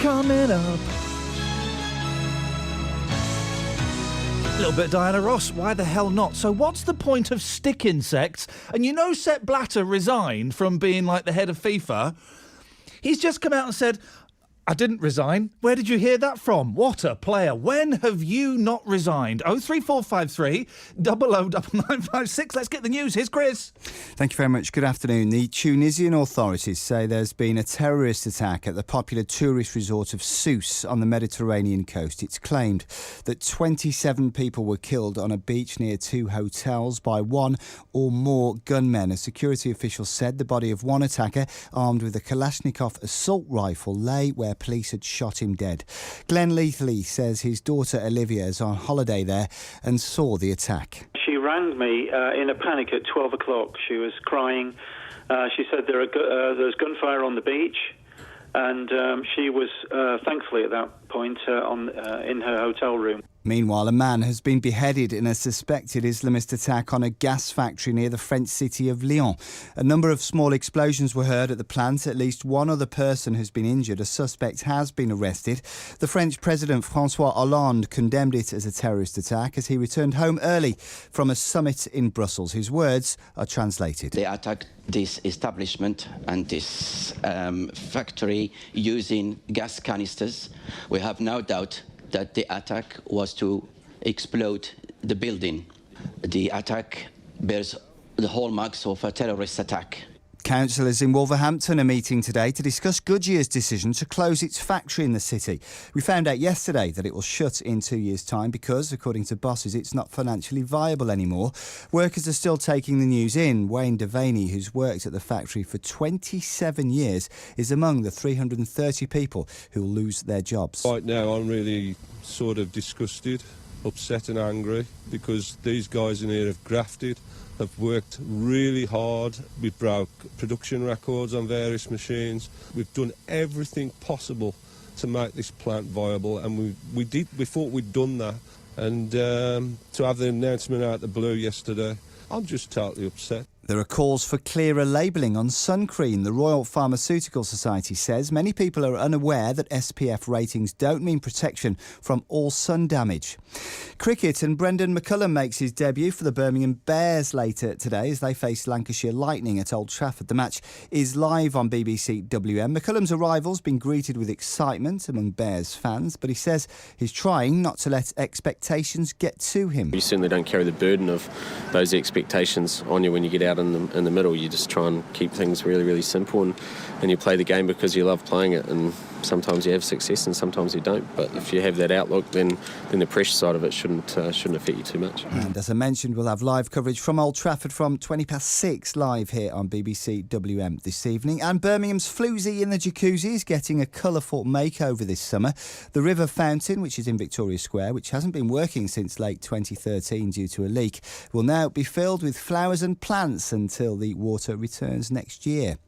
coming up. A little bit of Diana Ross, why the hell not? So what's the point of stick insects? And you know Sepp Blatter resigned from being like the head of FIFA. He's just come out and said, I didn't resign. Where did you hear that from? What a player. When have you not resigned? 03453 009956. Let's get the news. Here's Chris. Thank you very much. Good afternoon. The Tunisian authorities say there's been a terrorist attack at the popular tourist resort of Sousse on the Mediterranean coast. It's claimed that 27 people were killed on a beach near two hotels by one or more gunmen. A security official said the body of one attacker, armed with a Kalashnikov assault rifle, lay where police had shot him dead. Glenn Leathley says his daughter Olivia is on holiday there and saw the attack. She rang me in a panic at 12 o'clock. She was crying. She said there's gunfire on the beach, and she was thankfully at that point in her hotel room. Meanwhile, a man has been beheaded in a suspected Islamist attack on a gas factory near the French city of Lyon. A number of small explosions were heard at the plant. At least one other person has been injured. A suspect has been arrested. The French President François Hollande condemned it as a terrorist attack as he returned home early from a summit in Brussels. His words are translated. They attacked this establishment and this factory using gas canisters. We have no doubt that the attack was to explode the building. The attack bears the hallmarks of a terrorist attack. Councillors in Wolverhampton are meeting today to discuss Goodyear's decision to close its factory in the city. We found out yesterday that it will shut in 2 years' time because, according to bosses, it's not financially viable anymore. Workers are still taking the news in. Wayne Devaney, who's worked at the factory for 27 years, is among the 330 people who will lose their jobs. Right now, I'm really sort of disgusted, upset and angry because these guys in here have grafted, have worked really hard. We've broke production records on various machines. We've done everything possible to make this plant viable, and we thought we'd done that. And to have the announcement out of the blue yesterday, I'm just totally upset. There are calls for clearer labelling on sun cream. The Royal Pharmaceutical Society says many people are unaware that SPF ratings don't mean protection from all sun damage. Cricket, and Brendan McCullum makes his debut for the Birmingham Bears later today as they face Lancashire Lightning at Old Trafford. The match is live on BBC WM. McCullum's arrival's been greeted with excitement among Bears fans, but he says he's trying not to let expectations get to him. You certainly don't carry the burden of those expectations on you when you get out in the middle. You just try and keep things really, really simple, and you play the game because you love playing it, and sometimes you have success and sometimes you don't. But if you have that outlook, then the pressure side of it shouldn't affect you too much. And as I mentioned, we'll have live coverage from Old Trafford from 6:20 live here on BBC WM this evening. And Birmingham's floozy in the jacuzzi is getting a colourful makeover this summer. The River Fountain, which is in Victoria Square, which hasn't been working since late 2013 due to a leak, will now be filled with flowers and plants until the water returns next year.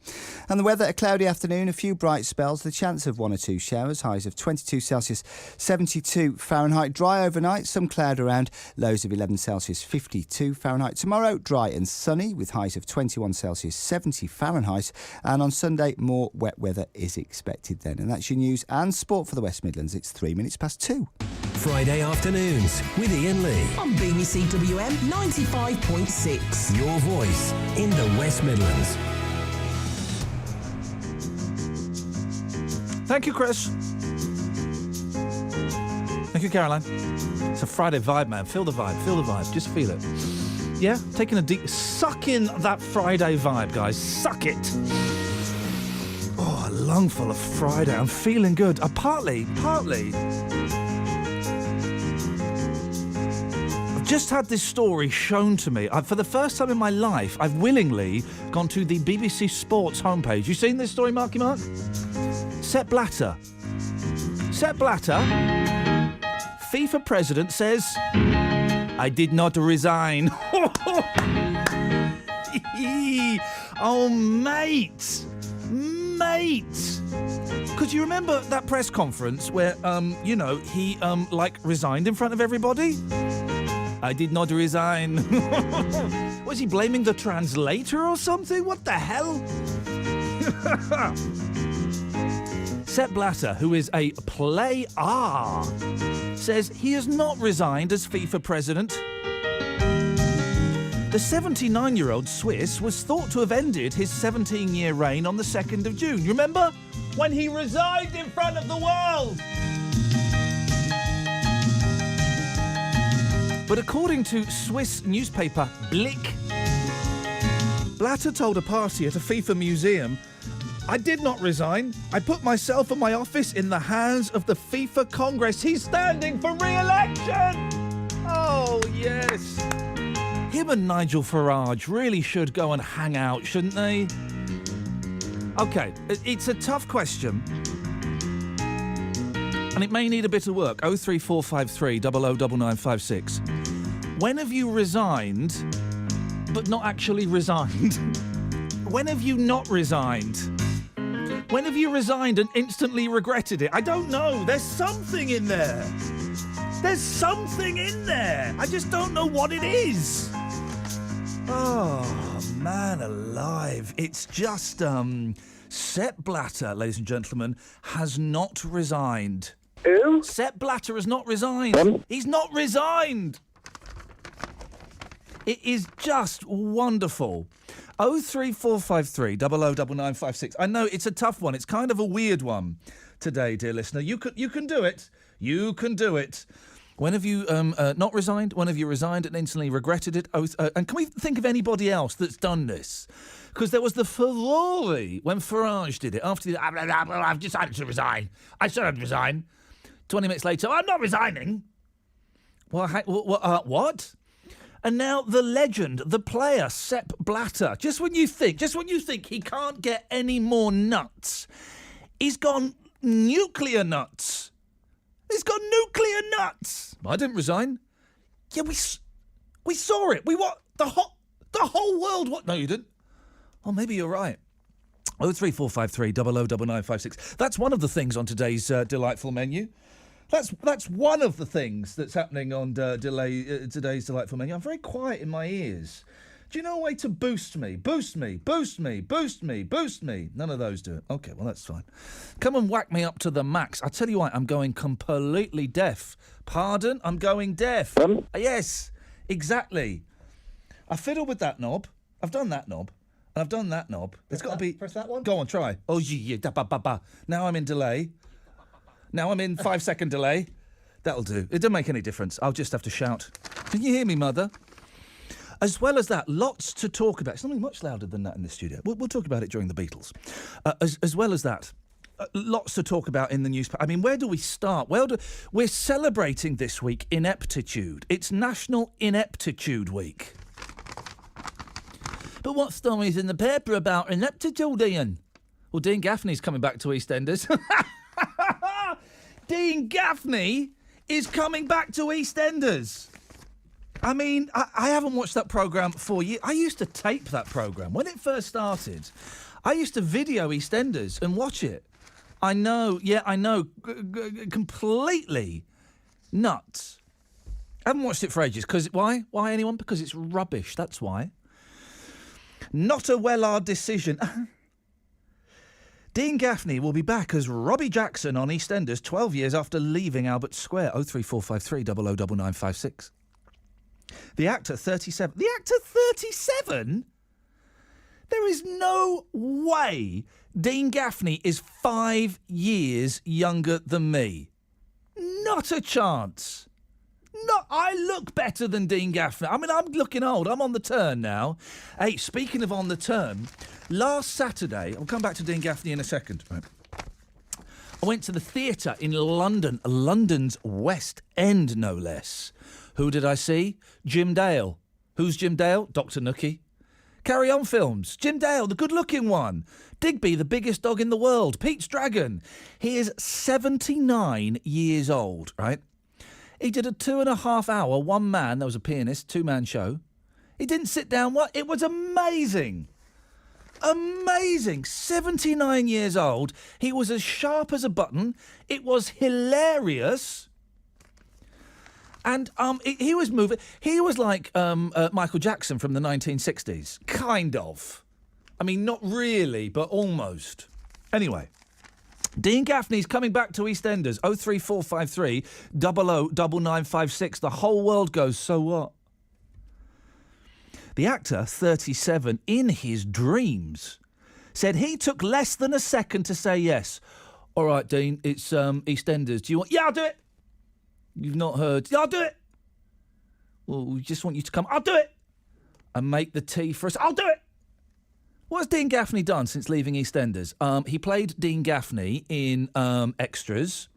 And the weather, a cloudy afternoon, a few bright spells, the chance of 1 or 2 showers, highs of 22 Celsius, 72 Fahrenheit. Dry overnight, some cloud around, lows of 11 Celsius, 52 Fahrenheit. Tomorrow, dry and sunny with highs of 21 Celsius, 70 Fahrenheit. And on Sunday, more wet weather is expected then. And that's your news and sport for the West Midlands. It's 2:03. Friday afternoons with Iain Lee on BBC WM 95.6. Your voice in the West Midlands. Thank you, Chris. Thank you, Caroline. It's a Friday vibe, man. Feel the vibe. Just feel it. Yeah? Taking a deep... Suck in that Friday vibe, guys. Suck it. Oh, a lungful of Friday. I'm feeling good. Partly. I've just had this story shown to me. For the first time in my life, I've willingly gone to the BBC Sports homepage. You seen this story, Marky Mark? Sepp Blatter, FIFA president says, I did not resign. Oh, mate. Because you remember that press conference where, he, resigned in front of everybody? I did not resign. Was he blaming the translator or something? What the hell? Sepp Blatter, who is a player, says he has not resigned as FIFA president. The 79-year-old Swiss was thought to have ended his 17-year reign on the 2nd of June. You remember? When he resigned in front of the world! But according to Swiss newspaper Blick, Blatter told a party at a FIFA museum, "I did not resign. I put myself and my office in the hands of the FIFA Congress." He's standing for re-election! Oh, yes. Him and Nigel Farage really should go and hang out, shouldn't they? OK, it's a tough question. And it may need a bit of work. 03453 009956. When have you resigned, but not actually resigned? When have you not resigned? When have you resigned and instantly regretted it? I don't know. There's something in there. There's something in there. I just don't know what it is. Oh, man alive. It's just, Sepp Blatter, ladies and gentlemen, has not resigned. Who? Sepp Blatter has not resigned. He's not resigned. It is just wonderful. 03453 009956. I know it's a tough one. It's kind of a weird one today, dear listener. You can do it. You can do it. When have you not resigned? When have you resigned and instantly regretted it? And can we think of anybody else that's done this? Because there was the furore when Farage did it. After the, I've decided to resign. I said I'd resign. 20 minutes later, I'm not resigning. Well, what? And now the legend, the player, Sepp Blatter. Just when you think he can't get any more nuts, he's gone nuclear nuts. He's got nuclear nuts. I didn't resign. Yeah, we saw it. We what? The whole world. What? No, you didn't. Oh, maybe you're right. 03453 009956. That's one of the things on today's delightful menu. That's one of the things that's happening on today's delightful menu. I'm very quiet in my ears. Do you know a way to boost me? Boost me, boost me, boost me, boost me. None of those do it. OK, well, that's fine. Come and whack me up to the max. I tell you what, I'm going completely deaf. Pardon? I'm going deaf. Yes, exactly. I fiddle with that knob. I've done that knob. And I've done that knob. There's got to be... Press that one? Go on, try. Oh, yeah, da, ba, ba, ba. Now I'm in delay. Now I'm in 5-second delay. That'll do. It doesn't make any difference. I'll just have to shout. Can you hear me, Mother? As well as that, lots to talk about. Something much louder than that in the studio. We'll talk about it during the Beatles. As well as that, lots to talk about in the newspaper. I mean, where do we start? We're celebrating this week ineptitude. It's National Ineptitude Week. But what story's in the paper about ineptitude, Iain? Well, Dean Gaffney's coming back to EastEnders. Dean Gaffney is coming back to EastEnders. I mean, I haven't watched that programme for years. I used to tape that programme. When it first started, I used to video EastEnders and watch it. I know, completely nuts. I haven't watched it for ages. Because why? Why, anyone? Because it's rubbish, that's why. Not a well-hard decision. Dean Gaffney will be back as Robbie Jackson on EastEnders 12 years after leaving Albert Square. 03453 009956. The actor, 37. The actor, 37? There is no way Dean Gaffney is 5 years younger than me. Not a chance. No, I look better than Dean Gaffney. I mean, I'm looking old. I'm on the turn now. Hey, speaking of on the turn, last Saturday, I'll come back to Dean Gaffney in a second. Right. I went to the theatre in London, London's West End, no less. Who did I see? Jim Dale. Who's Jim Dale? Dr. Nookie. Carry On Films. Jim Dale, the good-looking one. Digby, the biggest dog in the world. Pete's Dragon. He is 79 years old, right? He did a 2.5-hour, one-man, that was a pianist, two-man show. He didn't sit down. What? It was amazing. Amazing. 79 years old. He was as sharp as a button. It was hilarious. And he was moving. He was like Michael Jackson from the 1960s. Kind of. I mean, not really, but almost. Anyway, Dean Gaffney's coming back to EastEnders. 03453 009956. The whole world goes, so what? The actor, 37, in his dreams, said he took less than a second to say yes. All right, Dean, it's EastEnders. Do you want... Yeah, I'll do it. You've not heard. Yeah, I'll do it. Well, we just want you to come. I'll do it. And make the tea for us. I'll do it. What has Dean Gaffney done since leaving EastEnders? He played Dean Gaffney in Extras.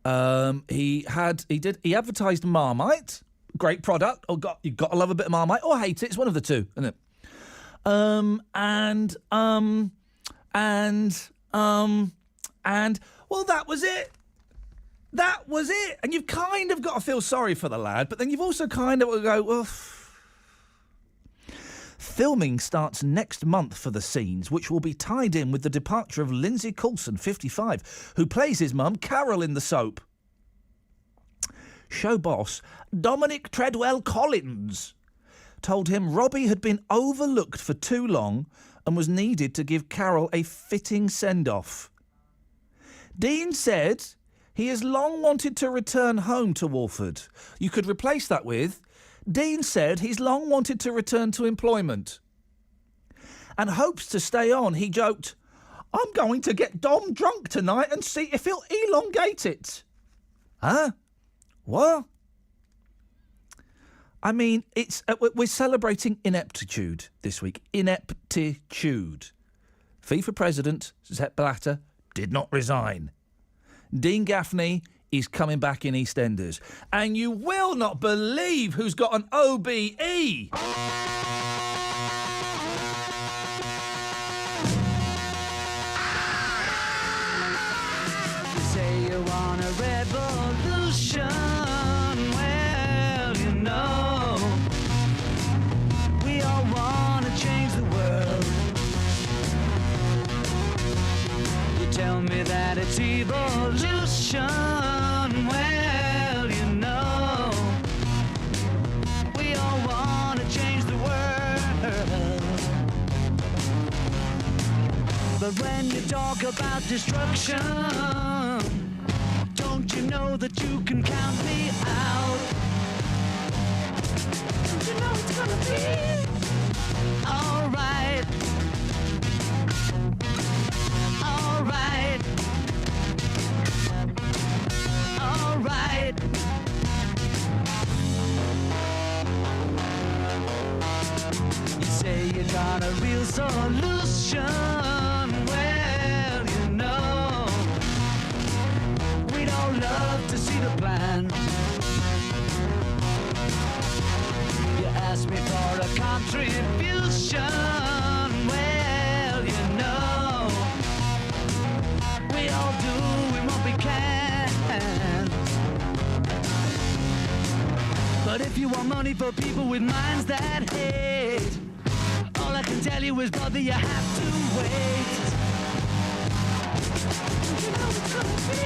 He advertised Marmite. Great product. You've got to love a bit of Marmite or hate it. It's one of the two, isn't it? And well, that was it. That was it. And you've kind of got to feel sorry for the lad, but then you've also kind of got to go, well... Filming starts next month for the scenes, which will be tied in with the departure of Lindsay Coulson, 55, who plays his mum, Carol, in the soap. Show boss Dominic Treadwell Collins told him Robbie had been overlooked for too long and was needed to give Carol a fitting send-off. Dean said he has long wanted to return home to Walford. You could replace that with... Dean said he's long wanted to return to employment and hopes to stay on. He joked, I'm going to get Dom drunk tonight and see if he'll elongate it. Huh? What? I mean, we're celebrating ineptitude this week. Ineptitude. FIFA president, Sepp Blatter, did not resign. Dean Gaffney is coming back in EastEnders. And you will not believe who's got an OBE. You say you want a revolution. Well, you know, we all want to change the world. You tell me that it's evolution. Well, you know, we all want to change the world. But when you talk about destruction, don't you know that you can count me out? Don't you know it's gonna be alright? Alright. Alright. You say you got a real solution. Well, you know, we'd all love to see the plan. You asked me for a contribution. Well, you know, we all do what we can. But if you want money for people with minds that hate, all I can tell you is, brother, you have to wait. You know it's gonna be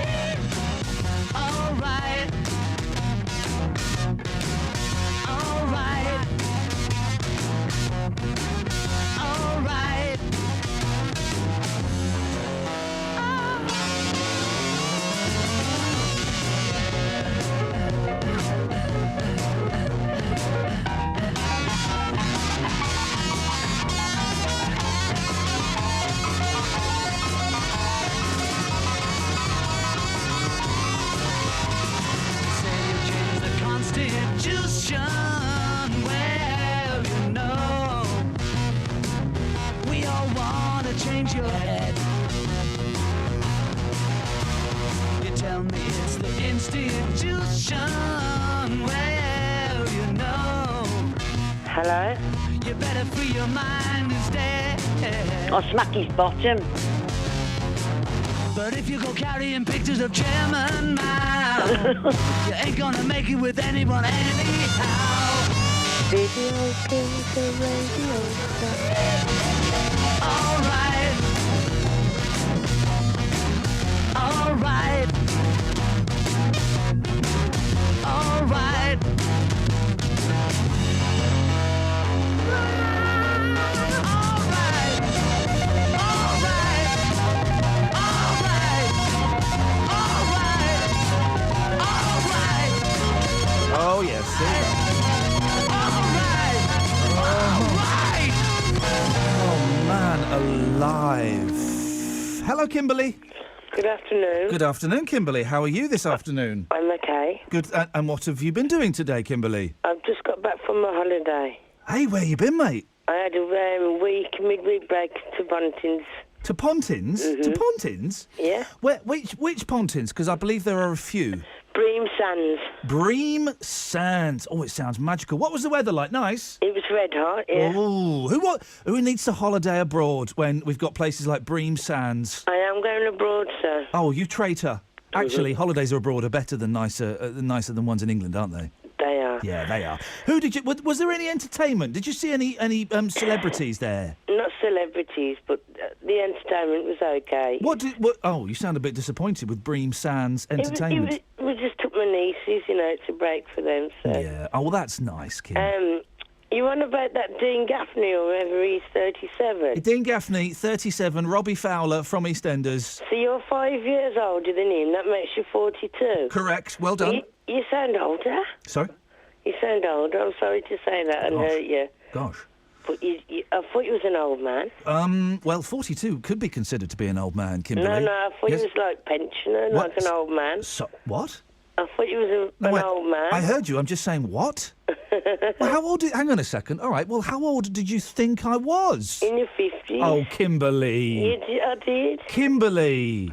alright. Alright. Alright. Constitution, well, you know, we all want to change your head. You tell me it's the institution, well, you know. Hello? You better free your mind instead. I'll smack his bottom. But if you go carrying pictures of Chairman Mao, you ain't gonna make it with anyone anyhow. Video kings, the radio star. Alright. Alright. Alright. Alright. Alright. Alright. Hello, Kimberly. Good afternoon. Good afternoon, Kimberly. How are you this afternoon? I'm okay. Good. And what have you been doing today, Kimberly? I've just got back from my holiday. Hey, where you been, mate? I had a midweek break to Pontins. To Pontins? To Pontins? Yeah. Which Pontins? Because I believe there are a few. Bream Sands. Bream Sands. Oh, it sounds magical. What was the weather like? Nice? It was red hot, yeah. Oh, who needs to holiday abroad when we've got places like Bream Sands? I am going abroad, sir. Oh, you traitor. Actually, holidays abroad are better than nicer than ones in England, aren't they? They are. Yeah, they are. Was there any entertainment? Did you see any celebrities there? Not celebrities, but the entertainment was okay. Oh, you sound a bit disappointed with Bream Sands entertainment. We just took my nieces, it's a break for them, so. Yeah. Oh, well, that's nice, Kim. You on about that Dean Gaffney or whatever, he's 37? Dean Gaffney, 37, Robbie Fowler from EastEnders. So you're 5 years older than him, that makes you 42? Correct, well done. You sound older. Sorry? You sound older, I'm sorry to say that and hurt you. Gosh. But I thought you was an old man. Well, 42 could be considered to be an old man, Kimberly. No, I thought you was like pensioner, like an old man. So, what? I thought you was an old man. I heard you, I'm just saying, what? Well, how old... Hang on a second. All right, well, how old did you think I was? In your 50s. Oh, Kimberly. I did. Kimberly.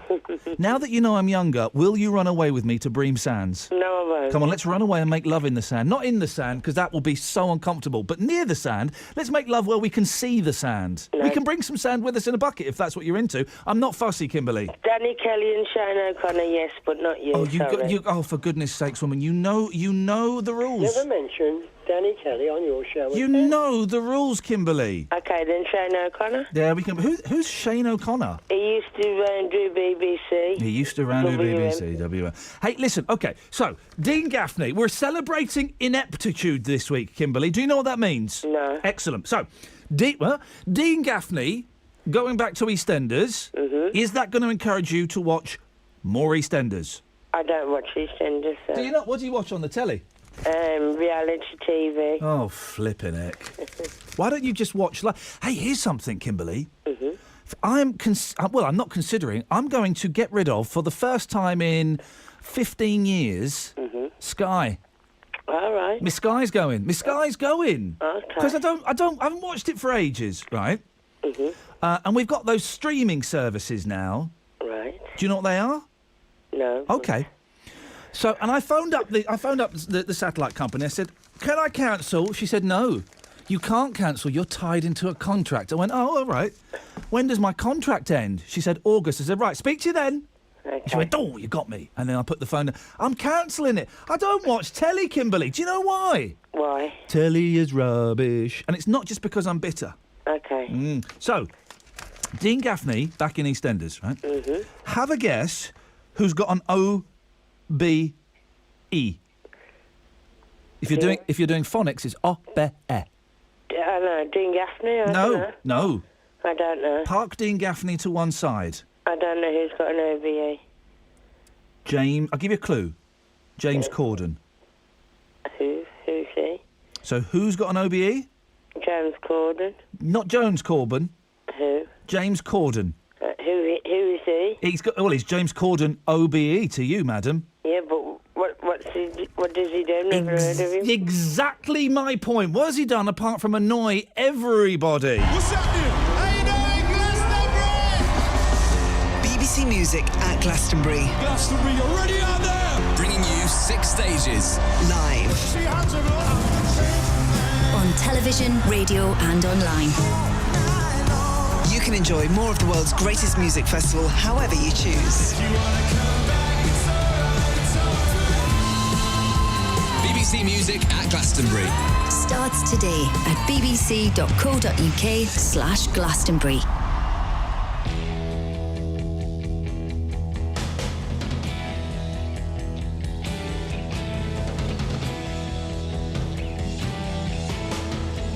Now that you know I'm younger, will you run away with me to Bream Sands? No, I won't. Come on, let's run away and make love in the sand. Not in the sand, because that will be so uncomfortable, but near the sand. Let's make love where we can see the sand. No. We can bring some sand with us in a bucket if that's what you're into. I'm not fussy, Kimberly. Danny Kelly and Shane O'Connor, yes, but not you. Oh, for goodness sakes, woman, you know the rules. Never mentioned Danny Kelly on your show. You know the rules, Kimberly. Okay, then Shane O'Connor. Yeah, we can. Who's Shane O'Connor? He used to do BBC. He used to do BBC. WM. Hey, listen. Okay, so Dean Gaffney. We're celebrating ineptitude this week, Kimberly. Do you know what that means? No. Excellent. So, Dean Gaffney, going back to EastEnders. Is that going to encourage you to watch more EastEnders? I don't watch EastEnders. So. Do you not? What do you watch on the telly? Reality TV. Oh, flippin' heck. Why don't you just watch... Hey, here's something, Kimberly. I'm not considering... I'm going to get rid of, for the first time in 15 years, Sky. All right. My Sky's going. Okay. Because I haven't watched it for ages, right? And we've got those streaming services now. Right. Do you know what they are? No. Okay. So, and I phoned up the satellite company. I said, "Can I cancel?" She said, "No, you can't cancel. You're tied into a contract." I went, "Oh, all right. When does my contract end?" She said, "August." I said, "Right, speak to you then." Okay. She went, "Oh, you got me." And then I put the phone down. I'm cancelling it. I don't watch telly, Kimberly. Do you know why? Why? Telly is rubbish. And it's not just because I'm bitter. Okay. So, Dean Gaffney, back in EastEnders, right? Have a guess who's got an O-B-E. If you're doing phonics, it's O-B-E. I don't know. Dean Gaffney? I don't know. No. I don't know. Park Dean Gaffney to one side. I don't know who's got an OBE. I'll give you a clue. James Corden. Who's he? So who's got an OBE? James Corden. Not Jones Corbyn. Who? James Corden. Who is he? He's James Corden OBE to you, madam. Yeah, but what does he do? Never heard of him. Exactly my point. What has he done apart from annoy everybody? What's happening? How you doing, Glastonbury? BBC Music at Glastonbury. Glastonbury, you're ready out there? Bringing you 6 stages. Live. See your hands over. On television, radio and online. You can enjoy more of the world's greatest music festival however you choose. BBC Music at Glastonbury. Starts today at bbc.co.uk/Glastonbury.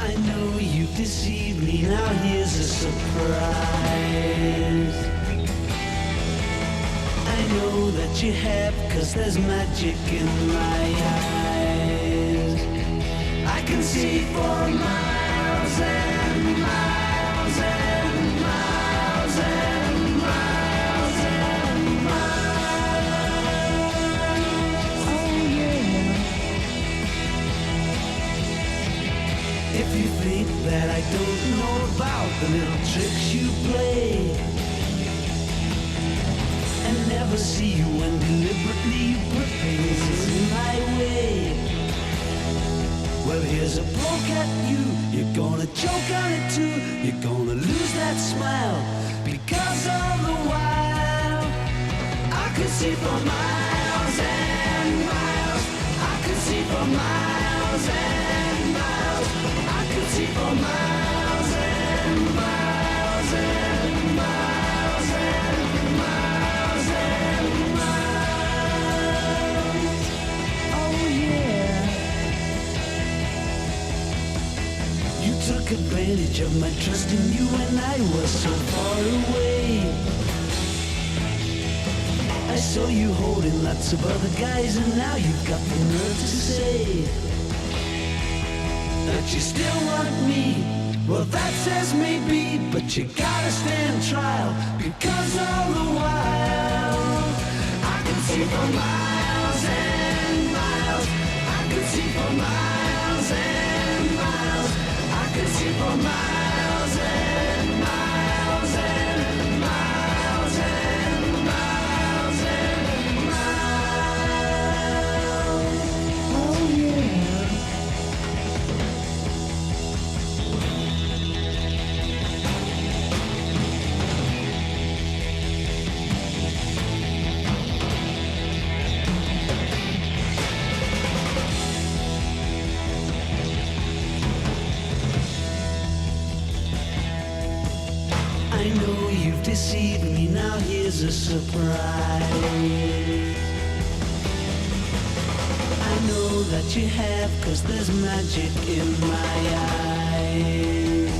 I know you've deceived me, now here's a surprise. I know that you have, 'cause there's magic in my eyes. I can see for miles and miles and miles and miles. that I don't know about, the little tricks you play. And never see you when deliberately you put things in my way. Well, here's a poke at you, you're gonna choke on it too. You're gonna lose that smile, because all the while I could see for miles and miles. I could see for miles and miles. I could see for miles and miles and miles and miles and miles. Oh yeah. You took advantage of my trust in you when I was so far away. I saw you holding lots of other guys, and now you've got the nerve to say that you still want me. Well, that says maybe, but you gotta stand trial, because all the while I can see for miles and miles. I can see for miles and miles. I can see for miles and miles and miles and miles and miles. Oh yeah. I know you've deceived me, now here's a surprise. I know that you have, 'cause there's magic in my eyes.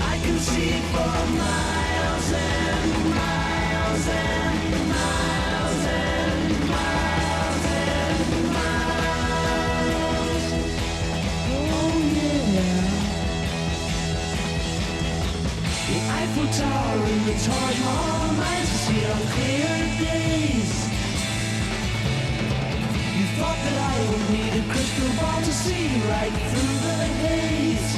I can see for miles and miles and miles and miles and miles. Oh yeah. The Eiffel Tower and the Taj Mahal might see on clear days. You thought that I would need a crystal ball to see right through the haze.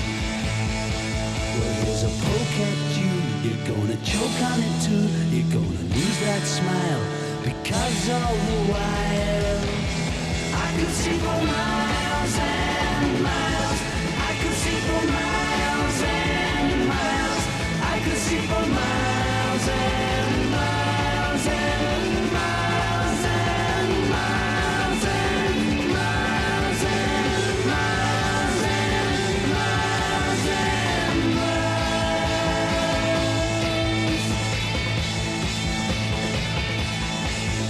Well, here's a poke at you, you're gonna choke on it too. You're gonna lose that smile, because all the while I could see for miles and miles. I could see for miles and miles. I could see for miles and miles and miles and miles and miles and miles and miles and miles.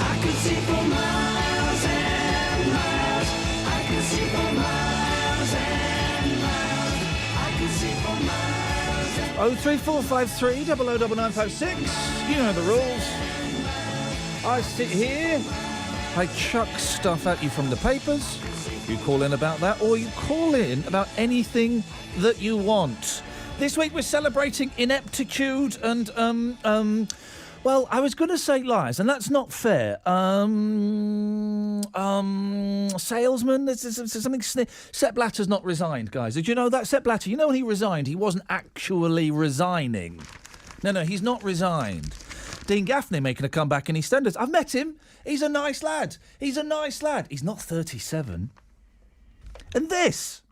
I could see for miles and miles. I could see for miles and miles. I could see for miles and 03453 009956. You know the rules. I sit here, I chuck stuff at you from the papers. You call in about that, or you call in about anything that you want. This week we're celebrating ineptitude and well, I was going to say lies, and that's not fair. Salesman, there's something. Sepp Blatter's not resigned, guys. Did you know that? Sepp Blatter, you know when he resigned, he wasn't actually resigning. No, he's not resigned. Dean Gaffney making a comeback in EastEnders. I've met him. He's a nice lad. He's not 37. And this.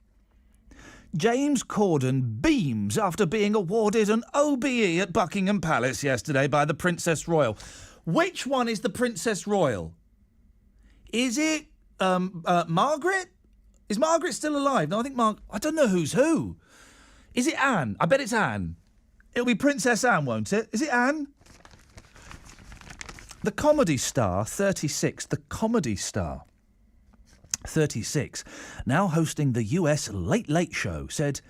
James Corden beams after being awarded an OBE at Buckingham Palace yesterday by the Princess Royal. Which one is the Princess Royal? Is it Margaret? Is Margaret still alive? No, I think I don't know who's who. Is it Anne? I bet it's Anne. It'll be Princess Anne, won't it? Is it Anne? The comedy star, 36, the comedy star, 36, now hosting the US Late Late Show, said,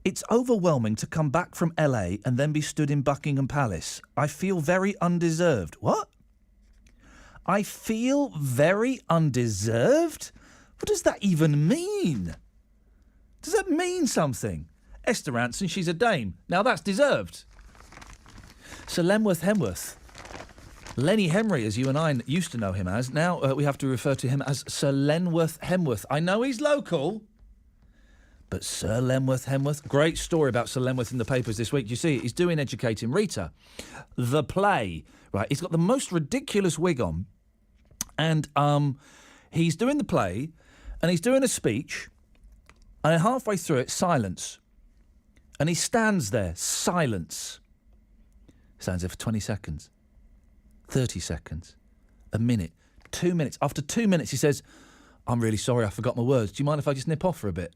"It's overwhelming to come back from LA and then be stood in Buckingham Palace. I feel very undeserved." What? I feel very undeserved? What does that even mean? Does that mean something? Esther Ranson, she's a dame. Now that's deserved. Sir Lenworth Hemworth. Lenny Henry, as you and I used to know him as. Now we have to refer to him as Sir Lenworth Hemworth. I know he's local, But Sir Lemworth Hemworth, great story about Sir Lemworth in the papers this week. You see, he's doing Educating Rita, the play. Right, he's got the most ridiculous wig on, and he's doing the play, and he's doing a speech, and then halfway through it, silence, and he stands there, silence. Stands there for 20 seconds, 30 seconds, a minute, 2 minutes. After 2 minutes, he says, "I'm really sorry, I forgot my words. Do you mind if I just nip off for a bit?"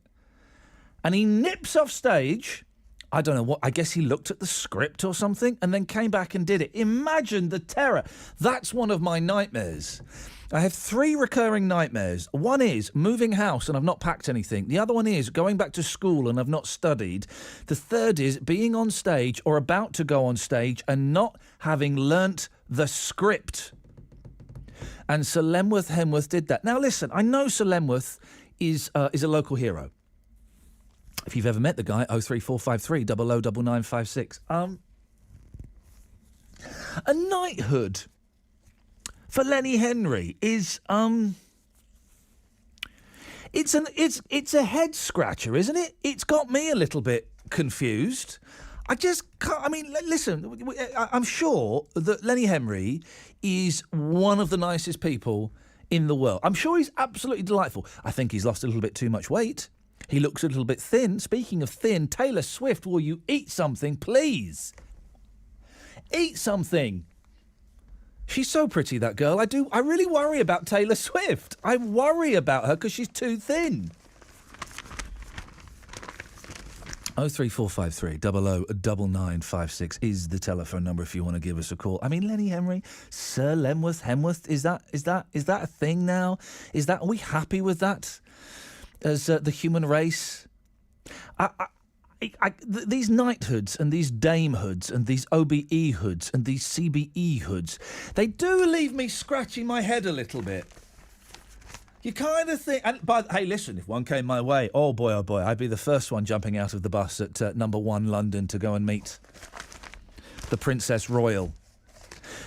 And he nips off stage. I don't know what, I guess he looked at the script or something and then came back and did it. Imagine the terror. That's one of my nightmares. I have 3 recurring nightmares. One is moving house and I've not packed anything. The other one is going back to school and I've not studied. The third is being on stage or about to go on stage and not having learnt the script. And Sir Lemworth Hemworth did that. Now listen, I know Sir Lemworth is a local hero. If you've ever met the guy, 03453 009956. A knighthood for Lenny Henry is it's a head scratcher, isn't it? It's got me a little bit confused. I just can't. I mean, listen. I'm sure that Lenny Henry is one of the nicest people in the world. I'm sure he's absolutely delightful. I think he's lost a little bit too much weight. He looks a little bit thin. Speaking of thin, Taylor Swift, will you eat something, please? Eat something. She's so pretty, that girl. I really worry about Taylor Swift. I worry about her because she's too thin. 03453 009956 is the telephone number if you want to give us a call. I mean, Lenny Henry, Sir Lemworth Hemworth, is that a thing now? Are we happy with that as the human race? These knighthoods and these damehoods and these OBE hoods and these CBE hoods, they do leave me scratching my head a little bit. You kind of think... But, hey, listen, if one came my way, oh boy, I'd be the first one jumping out of the bus at number 1 London to go and meet the Princess Royal.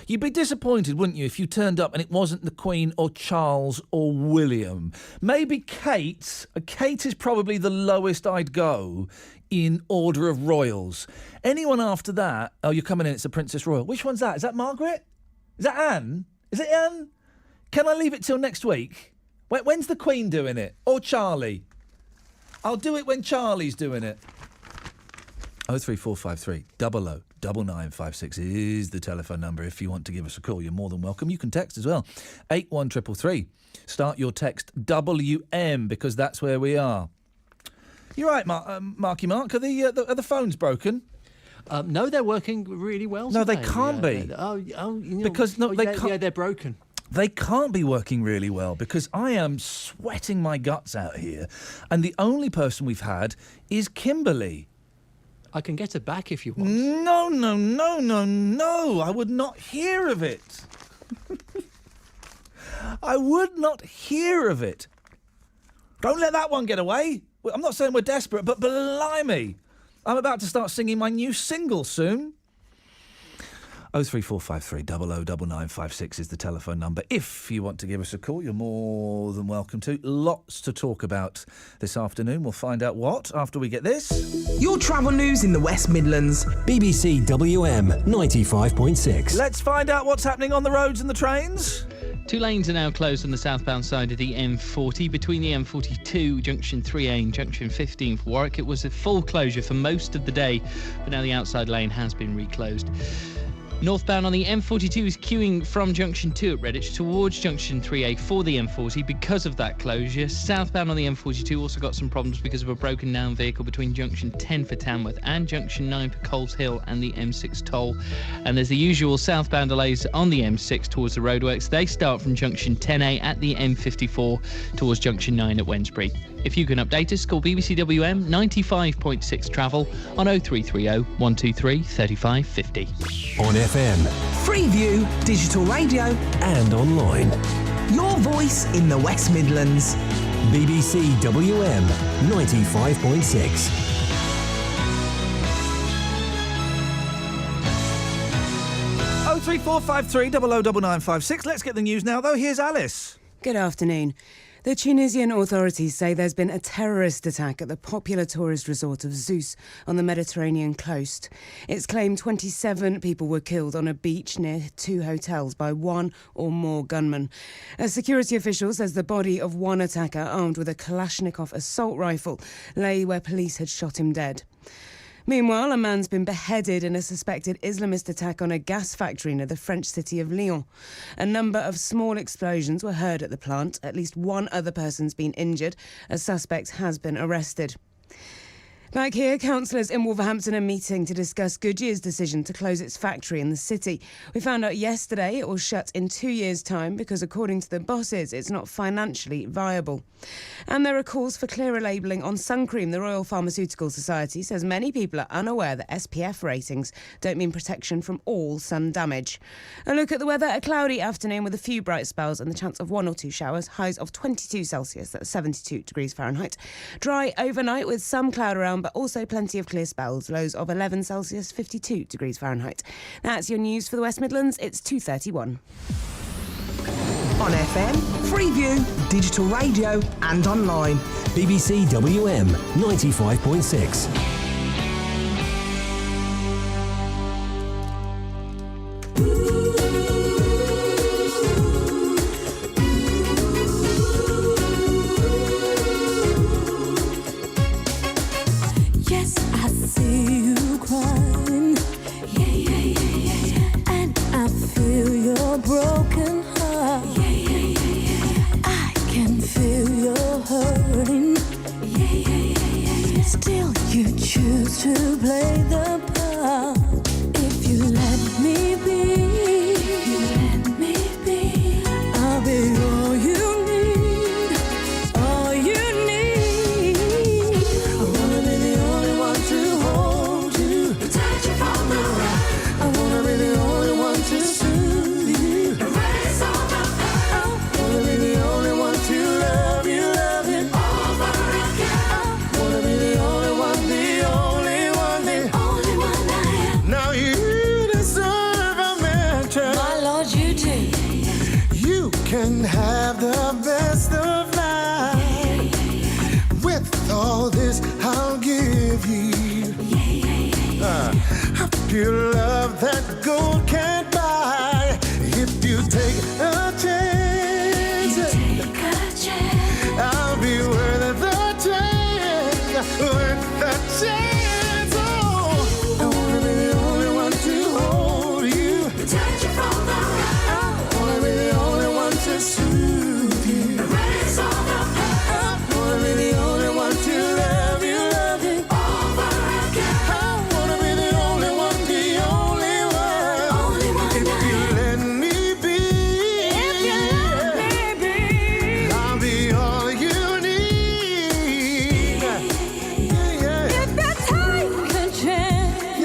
You'd be disappointed, wouldn't you, if you turned up and it wasn't the Queen or Charles or William. Maybe Kate. Kate is probably the lowest I'd go in order of royals. Anyone after that, oh, you're coming in, it's the Princess Royal. Which one's that? Is that Margaret? Is that Anne? Is it Anne? Can I leave it till next week? When's the Queen doing it? Or Charlie? I'll do it when Charlie's doing it. 03453 009956 is the telephone number if you want to give us a call. You're more than welcome. You can text as well. 81333. Start your text WM because that's where we are. You're right, Marky Mark. Are the phones broken? No, they're working really well. No, today. they can't be. Because they can't. Yeah, they're broken. They can't be working really well because I am sweating my guts out here, and the only person we've had is Kimberly. I can get her back if you want. No. I would not hear of it. I would not hear of it. Don't let that one get away. I'm not saying we're desperate, but blimey, I'm about to start singing my new single soon. 03453 009956 is the telephone number. If you want to give us a call, you're more than welcome to. Lots to talk about this afternoon. We'll find out what after we get this. Your travel news in the West Midlands. BBC WM 95.6. Let's find out what's happening on the roads and the trains. 2 lanes are now closed on the southbound side of the M40 between the M42 junction 3A and junction 15 for Warwick. It was a full closure for most of the day, but now the outside lane has been reclosed. Northbound on the M42 is queuing from junction 2 at Redditch towards junction 3A for the M40 because of that closure. Southbound on the M42 also got some problems because of a broken down vehicle between junction 10 for Tamworth and junction 9 for Coles Hill and the M6 toll. And there's the usual southbound delays on the M6 towards the roadworks. They start from junction 10A at the M54 towards junction 9 at Wensbury. If you can update us, call BBC WM 95.6 travel on 0330 123 3550. On FM. Freeview, digital radio and online. Your voice in the West Midlands. BBC WM 95.6. Oh, 3453 009956. Let's get the news now, though. Here's Alice. Good afternoon. The Tunisian authorities say there's been a terrorist attack at the popular tourist resort of Zeus on the Mediterranean coast. It's claimed 27 people were killed on a beach near 2 hotels by one or more gunmen. A security official says the body of one attacker, armed with a Kalashnikov assault rifle, lay where police had shot him dead. Meanwhile, a man's been beheaded in a suspected Islamist attack on a gas factory near the French city of Lyon. A number of small explosions were heard at the plant. At least one other person's been injured. A suspect has been arrested. Back here, councillors in Wolverhampton are meeting to discuss Goodyear's decision to close its factory in the city. We found out yesterday it will shut in 2 years' time because, according to the bosses, it's not financially viable. And there are calls for clearer labelling on sun cream. The Royal Pharmaceutical Society says many people are unaware that SPF ratings don't mean protection from all sun damage. A look at the weather: a cloudy afternoon with a few bright spells and the chance of 1 or 2 showers. Highs of 22 Celsius, that's 72 degrees Fahrenheit. Dry overnight with some cloud around, but also plenty of clear spells. Lows of 11 Celsius, 52 degrees Fahrenheit. That's your news for the West Midlands. It's 2:31. On FM, Freeview, digital radio and online. BBC WM 95.6. Yes, I see you crying. Yeah, yeah, yeah, yeah, yeah. And I feel your broken heart. Yeah, yeah, yeah, yeah, yeah. I can feel your hurting. Yeah, yeah, yeah, yeah, yeah. Still, you choose to play the part. If you let me be, if you let me be, I'll be all you need, all you need. I wanna be the only one to hold you, protect you from the right. I wanna be the only one to soothe you, erase all the pain. I wanna be the only one to love you over again. I wanna be the only one, the only one, the only one I am. Now you deserve a mention. My Lord, you do. You can have the best of life. With all this, I'll give you a pure love that gold can't buy. If you take a chance, I'll be worth the chance, worth the chance. Oh, I wanna be the only one to hold you, protect you from the right. I wanna be the only one to soothe you, erase all the pain. I wanna be the only one to love you over again. I wanna be the only one, the only one. If you let me be, I'll be all you need. Yeah, yeah. If you take a chance,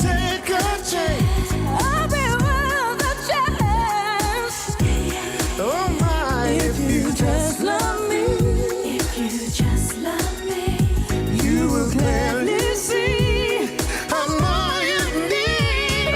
take a chance, I'll be worth a chance. Oh my, if you just love me, if you just love me, you will clearly see how much you need.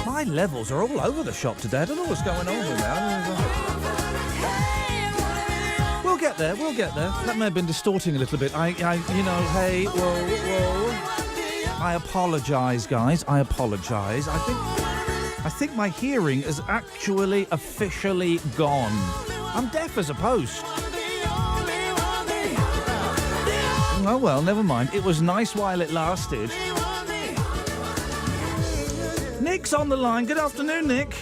My levels are all over the shop today. I don't know what's going on with that. We'll get there. We'll get there. That may have been distorting a little bit. Hey, whoa. I apologise, guys. I apologise. I think my hearing is actually officially gone. I'm deaf as a post. Oh well, never mind. It was nice while it lasted. Nick's on the line. Good afternoon, Nick.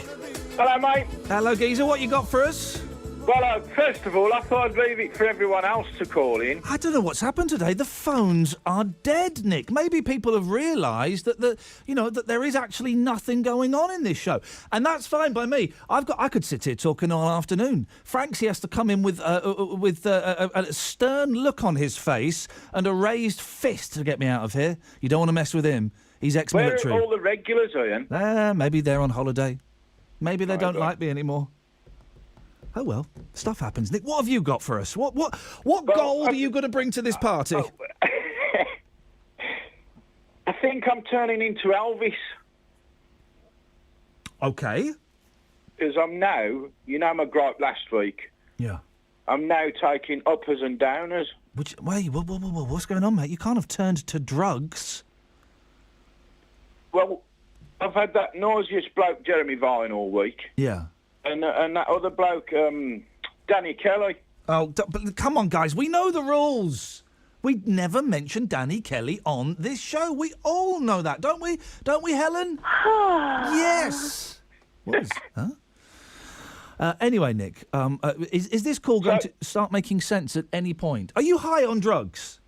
Hello, mate. Hello, geezer. What you got for us? Well, first of all, I thought I'd leave it for everyone else to call in. I don't know what's happened today. The phones are dead, Nick. Maybe people have realised that that there is actually nothing going on in this show, and that's fine by me. I could sit here talking all afternoon. Franksy has to come in with a stern look on his face and a raised fist to get me out of here. You don't want to mess with him. He's ex-military. Where are all the regulars, Ian? Maybe they're on holiday. Maybe they don't like me anymore. Oh, well, stuff happens. Nick, what have you got for us? What gold are you going to bring to this party? I think I'm turning into Elvis. OK. Because I'm now, my gripe last week. Yeah. I'm now taking uppers and downers. Wait, what's going on, mate? You can't have turned to drugs. Well, I've had that nauseous bloke, Jeremy Vine, all week. Yeah. And that other bloke, Danny Kelly. Oh, but come on, guys. We know the rules. We never mention Danny Kelly on this show. We all know that, don't we? Don't we, Helen? Yes. What was... Huh? Anyway, Nick, is this call going to start making sense at any point? Are you high on drugs?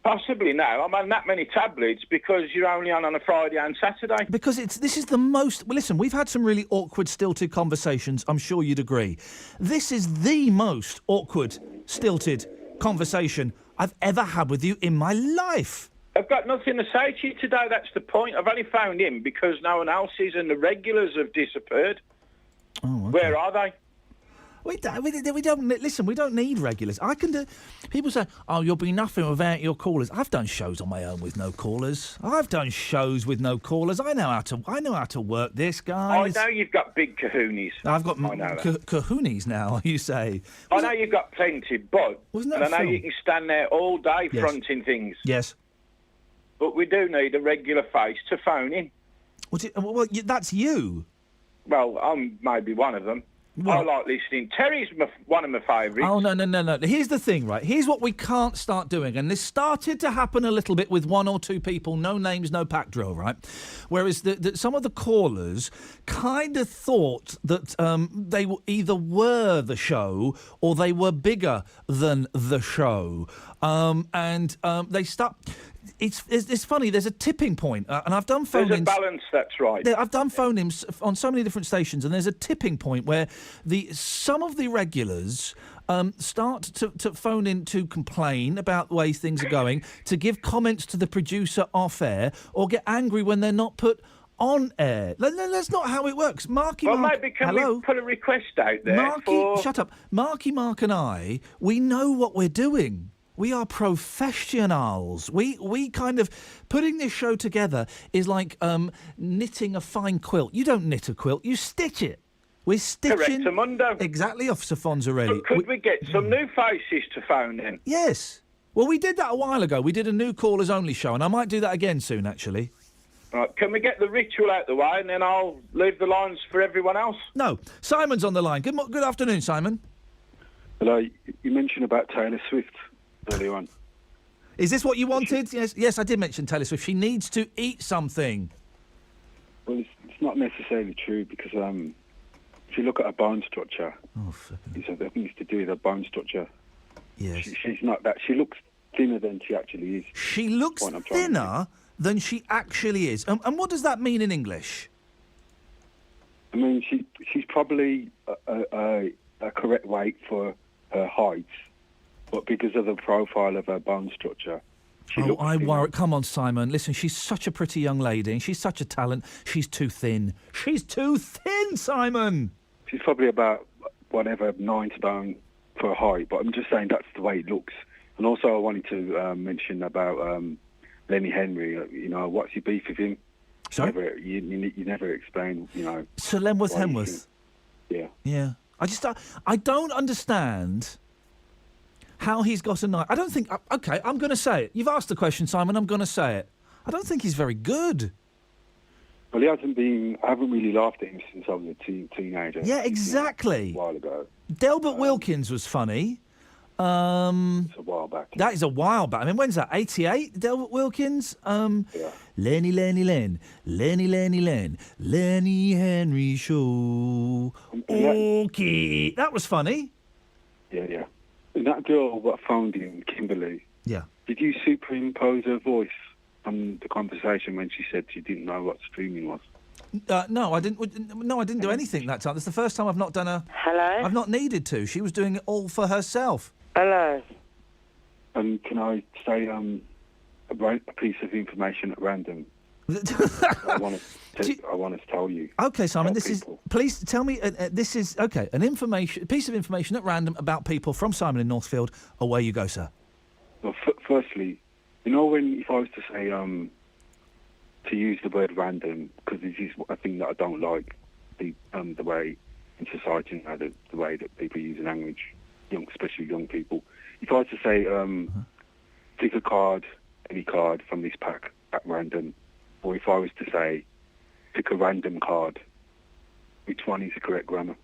Possibly now. I'm on that many tablets because you're only on a Friday and Saturday. Because this is the most... Well, listen, we've had some really awkward, stilted conversations. I'm sure you'd agree. This is the most awkward, stilted conversation I've ever had with you in my life. I've got nothing to say to you today. That's the point. I've only found him because no one else is, and the regulars have disappeared. Oh, okay. Where are they? We don't listen. We don't need regulars. I can do. People say, "Oh, you'll be nothing without your callers." I've done shows on my own with no callers. I've done shows with no callers. I know how to work this, guys. I know you've got big kahoonies. I've got kahoonies now. You say? I know you've got plenty, but wasn't that I know film? you can stand there all day Yes. fronting things. Yes. But we do need a regular face to phone in. Well, that's you. Well, I'm maybe one of them. I like listening. Terry's one of my favourites. Oh, no. Here's the thing, right? Here's what we can't start doing. And this started to happen a little bit with one or two people, no names, no pack drill, right? Whereas some of the callers kind of thought that they either were the show or they were bigger than the show. And they stopped... It's funny. There's a tipping point, and I've done phone-ins. There's a balance. That's right. I've done phone-ins on so many different stations, and there's a tipping point where some of the regulars start to phone in to complain about the way things are going, to give comments to the producer off air, or get angry when they're not put on air. That's not how it works. Marky Mark. Maybe can we put a request out there? Shut up. Marky Mark and I, we know what we're doing. We are professionals. We kind of... Putting this show together is like knitting a fine quilt. You don't knit a quilt, you stitch it. We're stitching... Correctamundo. Exactly, Officer Fonzarelli. Could we get some new faces to phone in? Yes. Well, we did that a while ago. We did a new callers-only show, and I might do that again soon, actually. Right, can we get the ritual out the way, and then I'll leave the lines for everyone else? No. Simon's on the line. Good afternoon, Simon. Hello. You mentioned about Taylor Swift earlier on. Is this what you wanted? Yes, I did mention Taylor Swift. She needs to eat something. Well, it's not necessarily true because if you look at her bone structure, I think it's to do with her bone structure. Yes. She's not that. She looks thinner than she actually is. She looks thinner than she actually is. And what does that mean in English? I mean, she's probably a correct weight for her height. But because of the profile of her bone structure, I worry. Come on, Simon. Listen, she's such a pretty young lady, and she's such a talent. She's too thin. She's too thin, Simon. She's probably about 9 stone for her height. But I'm just saying that's the way it looks. And also, I wanted to mention about Lenny Henry. What's your beef with him? Sorry? You never explain. Sir Lenworth Henworth. Yeah. Yeah. I don't understand how he's got a knife. I don't think... OK, I'm going to say it. You've asked the question, Simon. I'm going to say it. I don't think he's very good. Well, I haven't really laughed at him since I was a teenager. Yeah, exactly. A while ago. Delbert Wilkins was funny. It's a while back. That is a while back. I mean, when's that? 88, Delbert Wilkins? Yeah. Lenny Henry Show. Okay. That was funny. Yeah. And that girl that phoned in, Kimberly, Yeah. did you superimpose her voice on the conversation when she said she didn't know what streaming was? No, I didn't. No, I didn't do anything that time. It's the first time I've not done a... Hello? I've not needed to. She was doing it all for herself. Hello? And can I say a piece of information at random? I want to tell you. Okay, Simon, about this is... people. Please tell me... this is... Okay, a piece of information at random about people from Simon in Northfield. Away you go, sir. Well, firstly, you know if I was to say to use the word random, because this is a thing that I don't like, the way in society now, the way that people use language, especially young people. If I was to say pick a card, any card from this pack at random, or if I was to say pick a random card, which one is the correct grammar?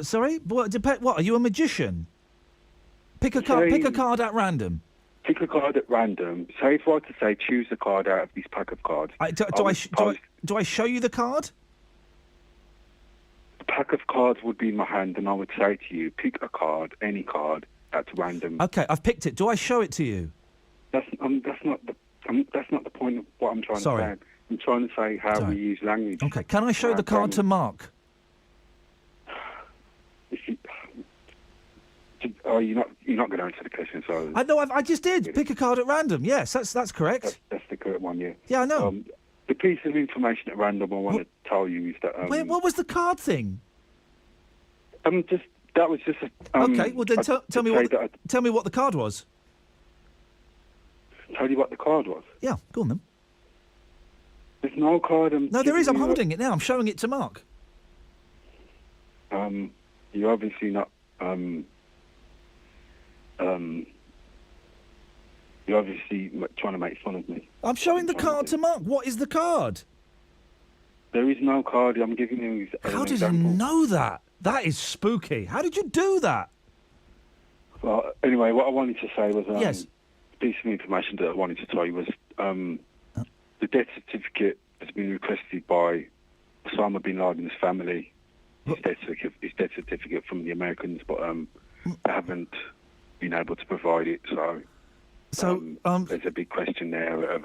Sorry? What? Are you a magician? Pick a card at random. Pick a card at random. Say if I were to say choose a card out of this pack of cards. Do I show you the card? The pack of cards would be in my hand, and I would say to you, pick a card, any card, at random. Okay, I've picked it. Do I show it to you? That's not the point of what I'm trying to say. I'm trying to say how we use language. Okay, can I show the card to Mark? You're not going to answer the question, so... I just did. Pick a card at random. Yes, that's correct. That's the correct one, yeah. Yeah, I know. The piece of information at random I want to tell you is that... Wait, what was the card thing? That was just a... okay, well then tell me what the card was. Tell you what the card was? Yeah, go on then. There's no card... No, there is. I'm holding it now. I'm showing it to Mark. You're obviously not... you're obviously trying to make fun of me. I'm showing the card to Mark. What is the card? There is no card. I'm giving you How did you know that? That is spooky. How did you do that? Well, anyway, what I wanted to say was... yes. The piece of information that I wanted to tell you was the death certificate has been requested by Osama bin Laden's family. His death certificate from the Americans, but I haven't been able to provide it, so there's a big question there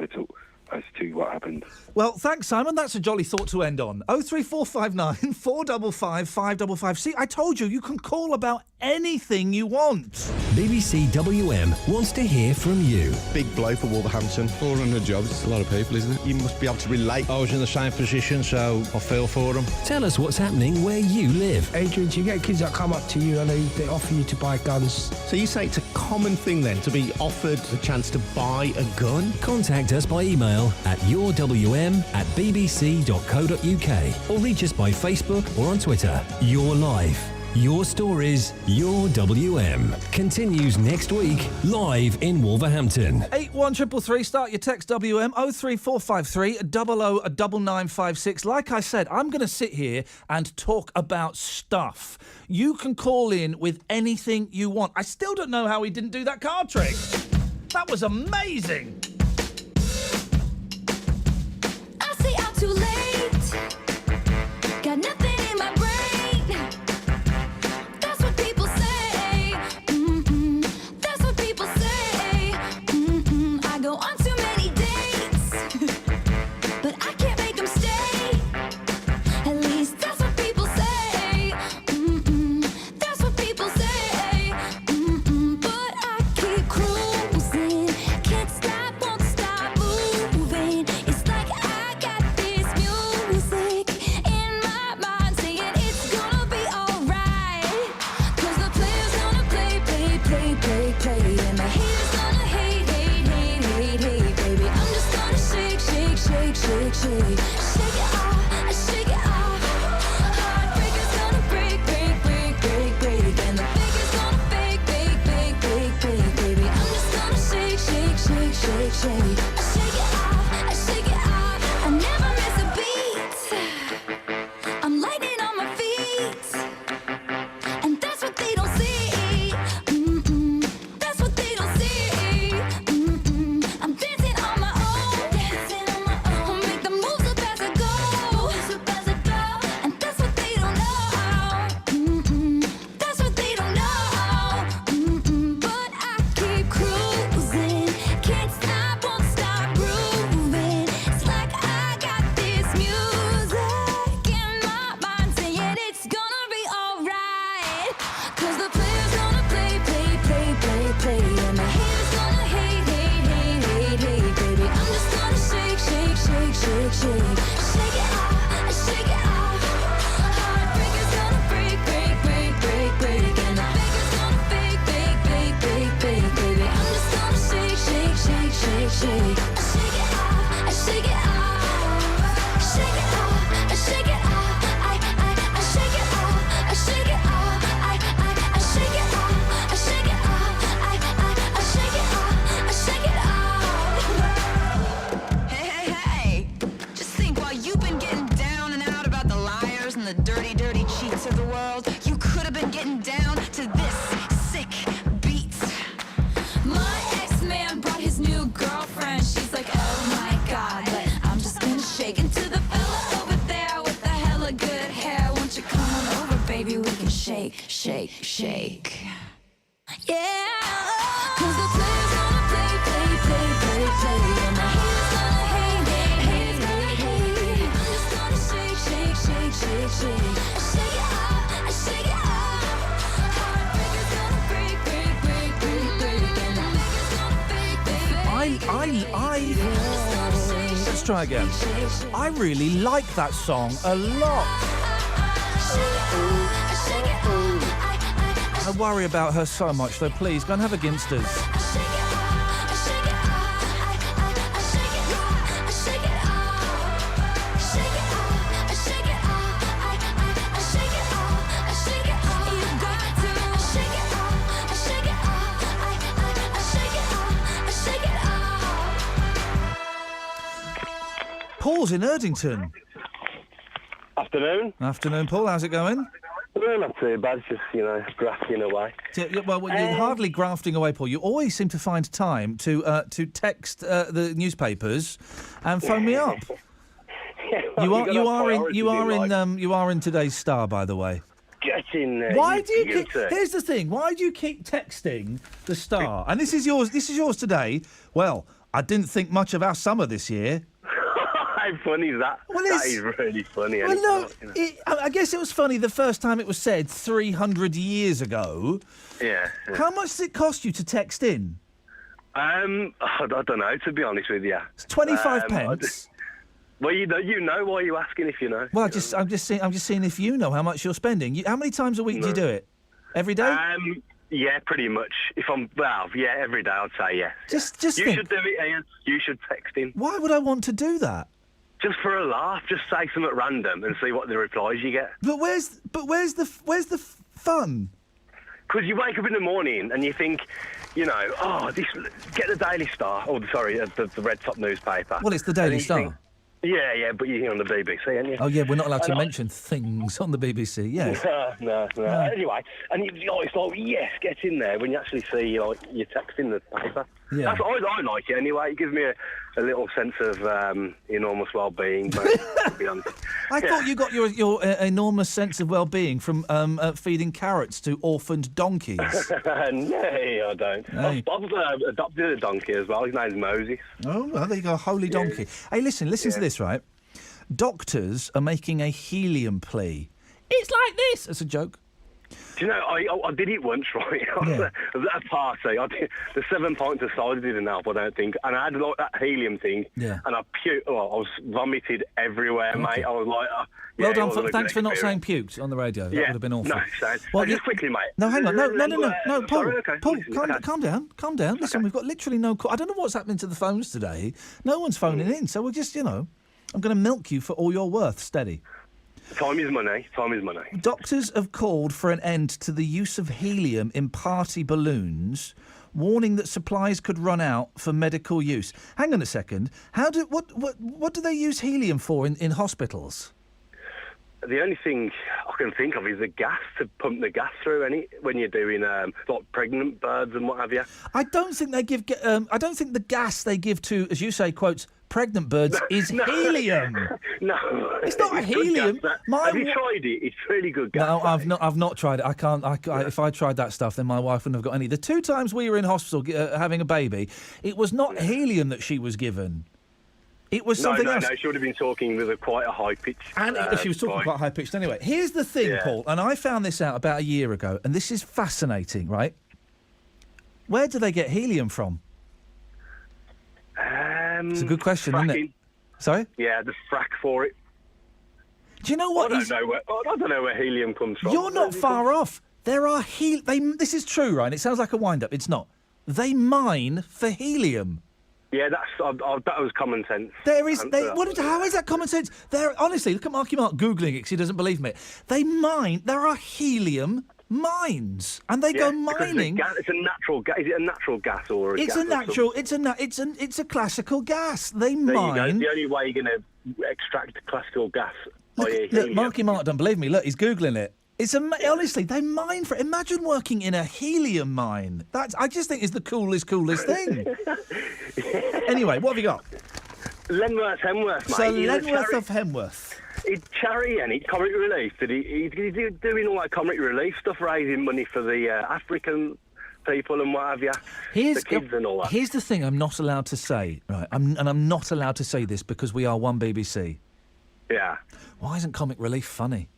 as to what happened. Well, thanks, Simon. That's a jolly thought to end on. 03459 455 555. See, I told you can call about anything you want. BBC WM wants to hear from you. Big blow for Wolverhampton. 400 jobs. It's a lot of people, isn't it? You must be able to relate. I was in the same position, so I feel for them. Tell us what's happening where you live. Adrian, do you get kids that come up to you and they offer you to buy guns? So you say it's a common thing then to be offered the chance to buy a gun? Contact us by email at yourwm@bbc.co.uk or reach us by Facebook or on Twitter. Your life, your stories, your WM continues next week live in Wolverhampton. 81333, start your text WM 03453 009956. Like I said, I'm going to sit here and talk about stuff. You can call in with anything you want. I still don't know how he didn't do that card trick. That was amazing. Too late. Got nothing in my brain. That's what people say. That's what people say. I go on too many dates, but I can't make them stay. At least that's what people say. That's what people say. But I keep cruising. Can't stop, won't stop moving. It's like I got music in my mind saying it's gonna be alright. 'Cause the player's gonna play, and the haters gonna hate, baby. I'm just gonna shake it off, shake it off. Heartbreaker's gonna break, and the faker's gonna fake, baby. I'm just gonna shake it off, I never miss a beat. I'm lightning on my feet, and that's what Yeah. 'Cause the players gonna play, play, play, play, play. And the haters gonna hate, hate, hate, hate, hate. I'm just gonna shake, shake, shake, shake, shake. I shake it out, I shake it out. Heartbreakers gonna break, break, break, break, break. And the fakers gonna fake, fake, fake. Let's try again. I really like that song a lot. I worry about her so much, so please go and have a Ginsters. Paul's in Erdington. Afternoon. Afternoon, Paul. How's it going? Well, not too bad, just, grafting away. Well, you're hardly grafting away, Paul. You always seem to find time to text the newspapers and phone me up. You are in today's Star, by the way. Get in there. Why do you keep... Here's the thing. Why do you keep texting the Star? And this is yours today. Well, I didn't think much of our summer this year. How funny is that? Well, that is really funny. Well, no, I guess it was funny the first time it was said 300 years ago. Yeah. How much does it cost you to text in? I don't know, to be honest with you. It's 25 pence. Well, you know why you're asking if you know. Well, I'm just seeing if you know how much you're spending. How many times a week do you do it? Every day? Yeah, pretty much. Every day I'd say yes. Just you think. should do it, Ian. You should text in. Why would I want to do that? Just for a laugh. Just say something at random and see what the replies you get. But where's the fun? Because you wake up in the morning and you think, get the Daily Star. The Red Top newspaper. Well, it's the Daily Star. Yeah, but you're on the BBC, aren't you? Oh, yeah, we're not allowed to mention things on the BBC, yes. No. Anyway, and it's like, yes, get in there when you actually see, you're texting the paper. Yeah. I like it anyway. It gives me a little sense of enormous well-being, to be honest. I thought you got your enormous sense of well-being from feeding carrots to orphaned donkeys. No, I don't. Hey. I've adopted a donkey as well. His name's Moses. Oh, well, there you go, a holy donkey. Hey, listen to this, right? Doctors are making a helium plea. It's like this. It's a joke. Do you know, I did it once, right? I was at a party. The 7 pints of cider didn't help, I don't think. And I had that helium thing. Yeah. And I was vomited everywhere, mate. I was like... well done. Thanks for not saying puked on the radio. That would have been awful. No, well, just quickly, mate. No, hang on. No, Paul. Sorry, okay. Paul, calm down. Listen, we've got literally no call. I don't know what's happening to the phones today. No one's phoning in, so we'll just, I'm going to milk you for all you're worth. Steady. Time is money. Doctors have called for an end to the use of helium in party balloons, warning that supplies could run out for medical use. Hang on a second. What do they use helium for in hospitals? The only thing I can think of is the gas, to pump the gas through when you're doing like pregnant birds and what have you. I don't think they give. I don't think the gas they give to, as you say, quotes, pregnant birds is helium. No, it's not helium. Have you tried it? It's really good gas. No, I've not tried it. I can't. If I tried that stuff, then my wife wouldn't have got any. The 2 times we were in hospital having a baby, it was not helium that she was given. It was something else. No, she would have been talking with quite a high pitch. And she was talking quite high pitched anyway. Here's the thing, Paul, and I found this out about a year ago, and this is fascinating, right? Where do they get helium from? It's a good question, fracking. Isn't it? Sorry? Yeah, the frack for it. Do you know what? I don't know where helium comes from. You're not far off. There are this is true, right? It sounds like a wind-up. It's not. They mine for helium. Yeah, that was common sense. There is. How is that common sense? Honestly, look at Marky Mark googling it because he doesn't believe me. They mine. There are helium mines, and they go mining. It's a natural gas. Is it a natural gas or a it's gas? It's a classical gas. They there mine. The only way you're going to extract classical gas. Look, Marky Mark don't believe me. Look, he's googling it. Honestly, they mine for it. Imagine working in a helium mine. I just think is the coolest thing. Anyway, what have you got? Lenworth Hemworth, mate. So Lenworth of Hemworth. It's charity and it's comic relief. He's doing all that comic relief stuff, raising money for the African people and what have you. The kids and all that. Here's the thing I'm not allowed to say, right? I'm not allowed to say this because we are one BBC. Yeah. Why isn't Comic Relief funny?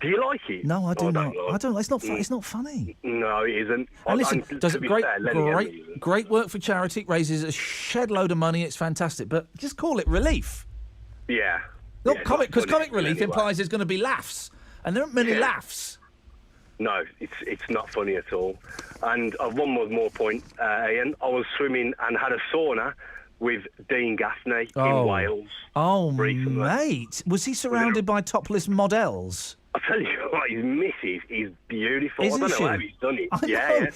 Do you like it? No, I do not. Like I don't. It's not. It's not funny. No, it isn't. And listen, does to it be great, fair, Lenny great work for charity. It raises a shed load of money. It's fantastic, but just call it relief. Yeah. Look, Yeah, comic because it's not comic funny relief anyway. implies there's going to be laughs, and there aren't many Yeah. laughs. No, it's not funny at all. And one more point, Ian. I was swimming and had a sauna with Dean Gaffney in Wales. Oh, recently. mate, was he surrounded by topless models? I tell you what, his missus is beautiful. Isn't I don't she? know how he's done it. I Yeah, know.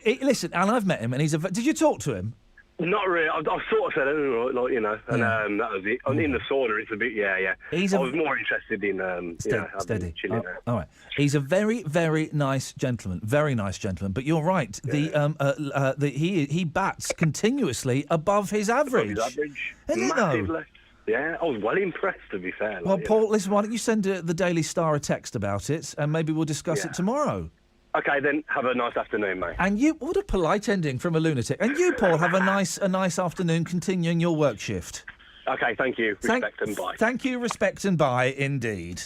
yeah. Listen, and I've met him, and he's a. Did you talk to him? Not really. I sort of said, oh, like, you know, and that was it. In the sauna, it's a bit, yeah. He's I was more interested in, steady. chilling out. All right. He's a very, very nice gentleman. Very nice gentleman. But you're right. He bats continuously above his average. Isn't it, though? Massively. Yeah, I was well impressed, to be fair. Well, Paul, listen, why don't you send the Daily Star a text about it, and maybe we'll discuss it tomorrow. Okay, then have a nice afternoon, mate. And you, what a polite ending from a lunatic. And you, Paul, have a nice afternoon continuing your work shift. Okay, thank you. Respect and bye. Thank you, respect and bye, indeed.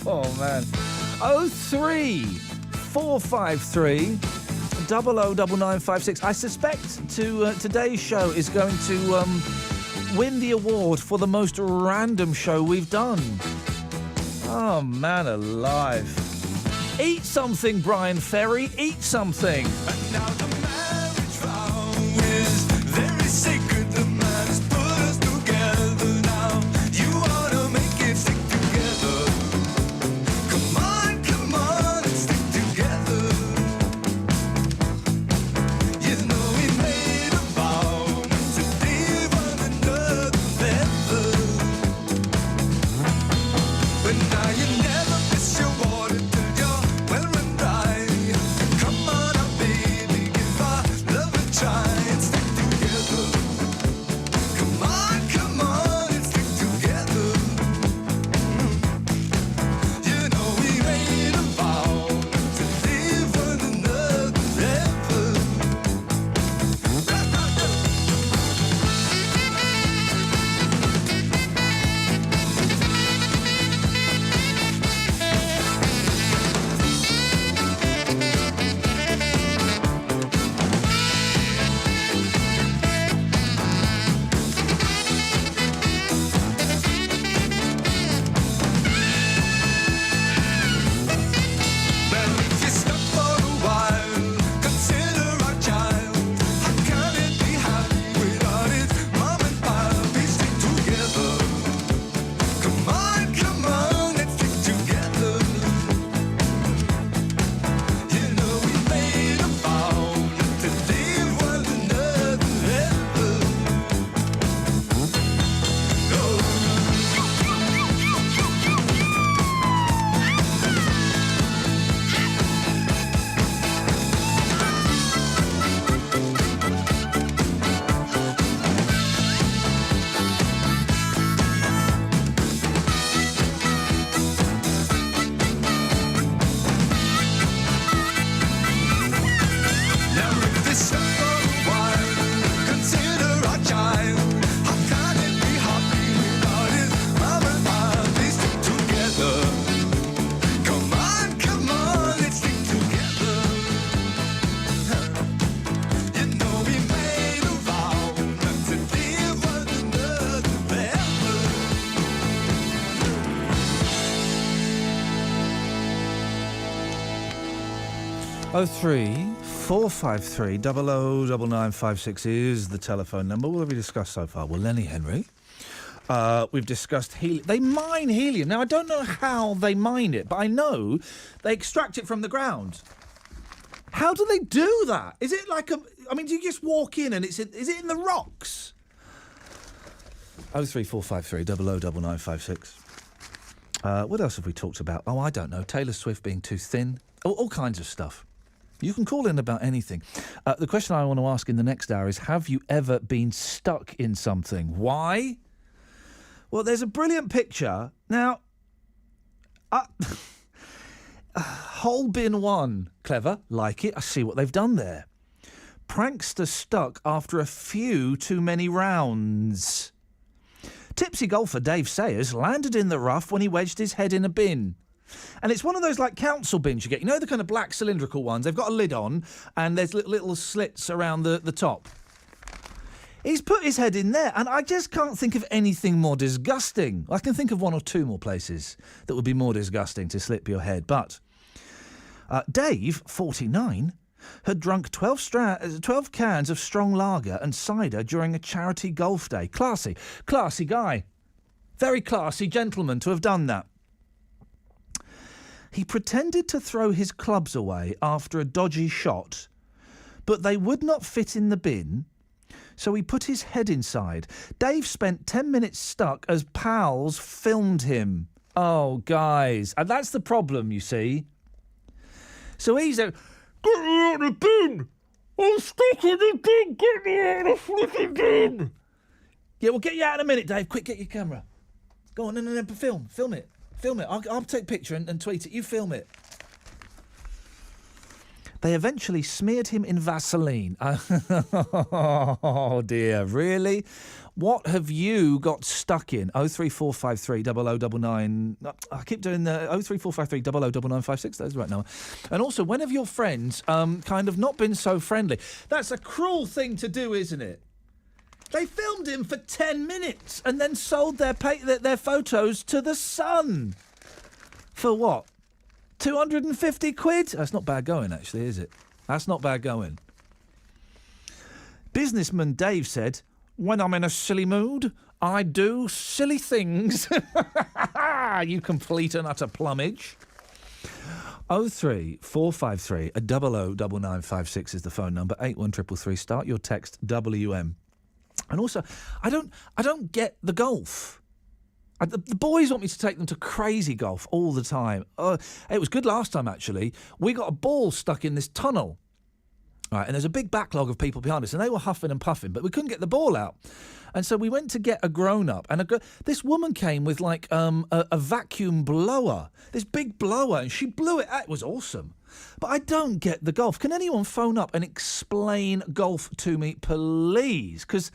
Oh, man. 03453 009956. I suspect today's show is going to win the award for the most random show we've done. Oh, man alive. Eat something, Brian Ferry. Eat something. Oh, 03453 009956 is the telephone number. What have we discussed so far? Well, Lenny Henry. We've discussed helium. They mine helium. Now, I don't know how they mine it, but I know they extract it from the ground. How do they do that? Is it like I mean, do you just walk in and is it in the rocks? 03453 009956. What else have we talked about? Oh, I don't know. Taylor Swift being too thin. All kinds of stuff. You can call in about anything. The question I want to ask in the next hour is, have you ever been stuck in something? Why? Well, there's a brilliant picture. Now, Whole bin one. Clever. Like it. I see what they've done there. Prankster stuck after a few too many rounds. Tipsy golfer Dave Sayers landed in the rough when he wedged his head in a bin. And it's one of those, like, council bins you get. You know the kind of black cylindrical ones? They've got a lid on and there's little slits around the top. He's put his head in there, and I just can't think of anything more disgusting. I can think of one or two more places that would be more disgusting to slip your head. But Dave, 49, had drunk 12 cans of strong lager and cider during a charity golf day. Classy guy. Very classy gentleman to have done that. He pretended to throw his clubs away after a dodgy shot, but they would not fit in the bin, so he put his head inside. Dave spent 10 minutes stuck as pals filmed him. Oh, guys. And that's the problem, you see. So he's a... Get me out of the bin! I'm stuck in the bin! Get me out of the flipping bin! Yeah, we'll get you out in a minute, Dave. Quick, get your camera. Go on, no, film it. Film it. I'll take a picture and tweet it. You film it. They eventually smeared him in Vaseline. Oh, dear. Really? What have you got stuck in? 03453 0099. I keep doing the 03453 009956. That's the right number. And also, when have your friends kind of not been so friendly? That's a cruel thing to do, isn't it? They filmed him for 10 minutes and then sold their photos to the Sun. For what? 250 quid? That's not bad going, actually, is it? That's not bad going. Businessman Dave said, when I'm in a silly mood, I do silly things. You complete and utter plumage. 03453 009956 is the phone number. 81333. Start your text WM. And also, I don't get the golf. The boys want me to take them to crazy golf all the time. It was good last time, actually. We got a ball stuck in this tunnel. Right, and there's a big backlog of people behind us, and they were huffing and puffing, but we couldn't get the ball out. And so we went to get a grown-up, and this woman came with, like, a vacuum blower, this big blower, and she blew it out. It was awesome. But I don't get the golf. Can anyone phone up and explain golf to me, please? Because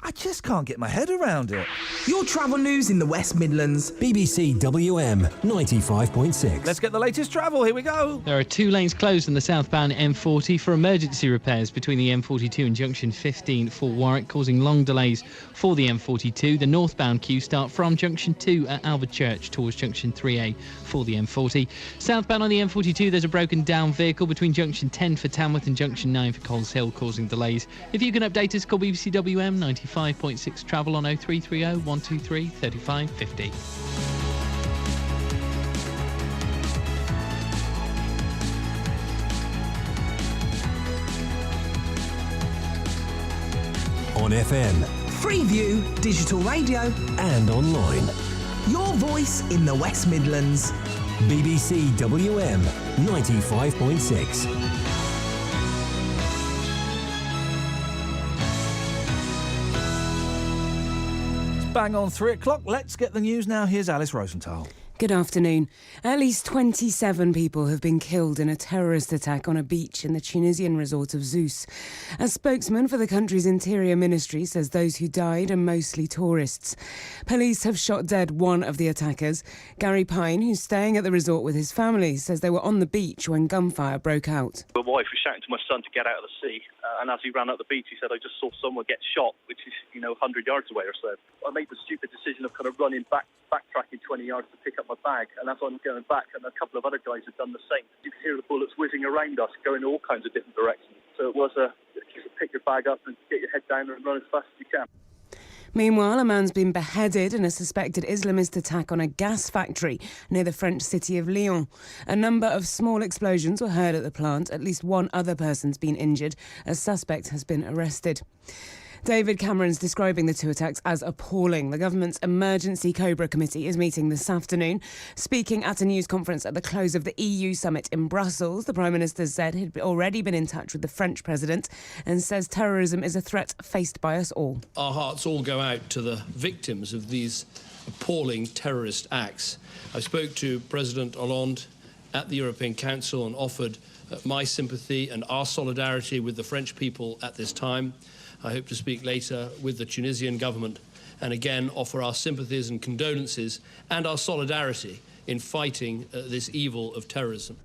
I just can't get my head around it. Your travel news in the West Midlands. BBC WM 95.6. Let's get the latest travel. Here we go. There are 2 lanes closed on the southbound M40 for emergency repairs between the M42 and junction 15 for Warwick, causing long delays for the M42. The northbound queue start from junction 2 at Albert Church towards junction 3A for the M40. Southbound on the M42, there's a broken down vehicle between junction 10 for Tamworth and junction 9 for Coles Hill, causing delays. If you can update us, call BBC WM 95.6 travel on 0330 123 3550. On FM. Freeview, digital radio, and online. Your voice in the West Midlands. BBC WM 95.6. Bang on 3 o'clock. Let's get the news now. Here's Alice Rosenthal. Good afternoon. At least 27 people have been killed in a terrorist attack on a beach in the Tunisian resort of Zeus. A spokesman for the country's interior ministry says those who died are mostly tourists. Police have shot dead one of the attackers. Gary Pine, who's staying at the resort with his family, says they were on the beach when gunfire broke out. My wife was shouting to my son to get out of the sea, and as he ran up the beach, he said, I just saw someone get shot, which is, 100 yards away or so. I made the stupid decision of kind of running backtracking 20 yards to pick up my bag, and as I'm going back, and a couple of other guys had done the same, you could hear the bullets whizzing around us, going all kinds of different directions. So it was pick your bag up and get your head down and run as fast as you can. Meanwhile, a man's been beheaded in a suspected Islamist attack on a gas factory near the French city of Lyon. A number of small explosions were heard at the plant. At least one other person's been injured. A suspect has been arrested. David Cameron's describing the two attacks as appalling. The government's Emergency Cobra Committee is meeting this afternoon. Speaking at a news conference at the close of the EU summit in Brussels, the Prime Minister said he'd already been in touch with the French President and says terrorism is a threat faced by us all. Our hearts all go out to the victims of these appalling terrorist acts. I spoke to President Hollande at the European Council and offered my sympathy and our solidarity with the French people at this time. I hope to speak later with the Tunisian government and again offer our sympathies and condolences and our solidarity in fighting this evil of terrorism.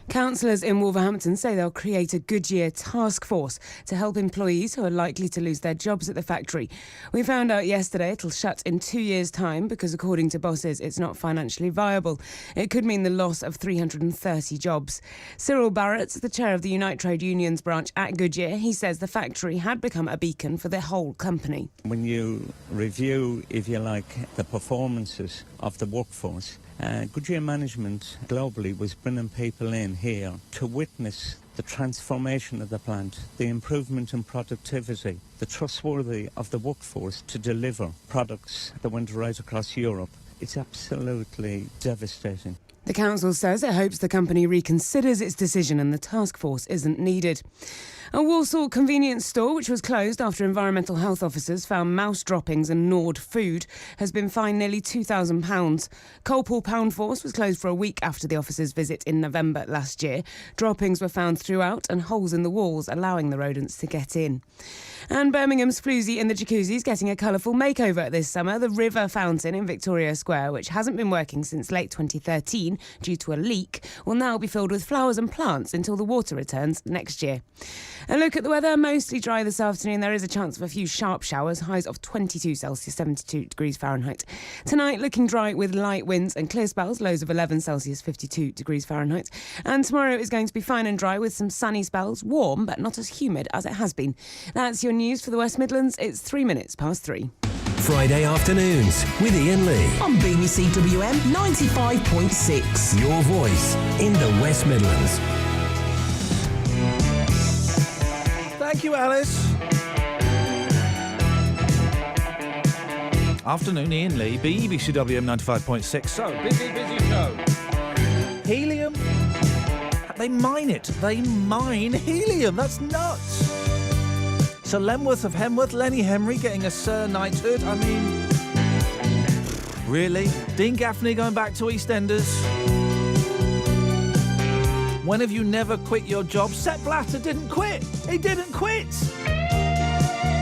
Councillors in Wolverhampton say they'll create a Goodyear task force to help employees who are likely to lose their jobs at the factory. We found out yesterday it'll shut in 2 years' time because, according to bosses, it's not financially viable. It could mean the loss of 330 jobs. Cyril Barrett, the chair of the Unite Trade Unions branch at Goodyear, he says the factory had become a beacon for the whole company. When you review, if you like, the performances of the workforce, Goodyear management globally was bringing people in here to witness the transformation of the plant, the improvement in productivity, the trustworthy of the workforce to deliver products that went right across Europe. It's absolutely devastating. The council says it hopes the company reconsiders its decision and the task force isn't needed. A Walsall convenience store, which was closed after environmental health officers found mouse droppings and gnawed food, has been fined nearly £2,000. Colpool Pound Force was closed for a week after the officers' visit in November last year. Droppings were found throughout and holes in the walls, allowing the rodents to get in. And Birmingham's floozy in the jacuzzi is getting a colourful makeover this summer. The River Fountain in Victoria Square, which hasn't been working since late 2013 due to a leak, will now be filled with flowers and plants until the water returns next year. A look at the weather, mostly dry this afternoon. There is a chance of a few sharp showers, highs of 22 Celsius, 72 degrees Fahrenheit. Tonight, looking dry with light winds and clear spells, lows of 11 Celsius, 52 degrees Fahrenheit. And tomorrow is going to be fine and dry with some sunny spells, warm but not as humid as it has been. That's your news for the West Midlands. It's 3 minutes past 3. Friday afternoons with Iain Lee. On BBC WM 95.6. Your voice in the West Midlands. Thank you, Alice. Afternoon, Iain Lee, BBC WM 95.6. So, busy show. Helium. They mine it. They mine helium. That's nuts. So Lemworth of Hemworth, Lenny Henry getting a Sir Knighthood. I mean, really? Dean Gaffney going back to EastEnders. When have you never quit your job? Sepp Blatter didn't quit. He didn't quit.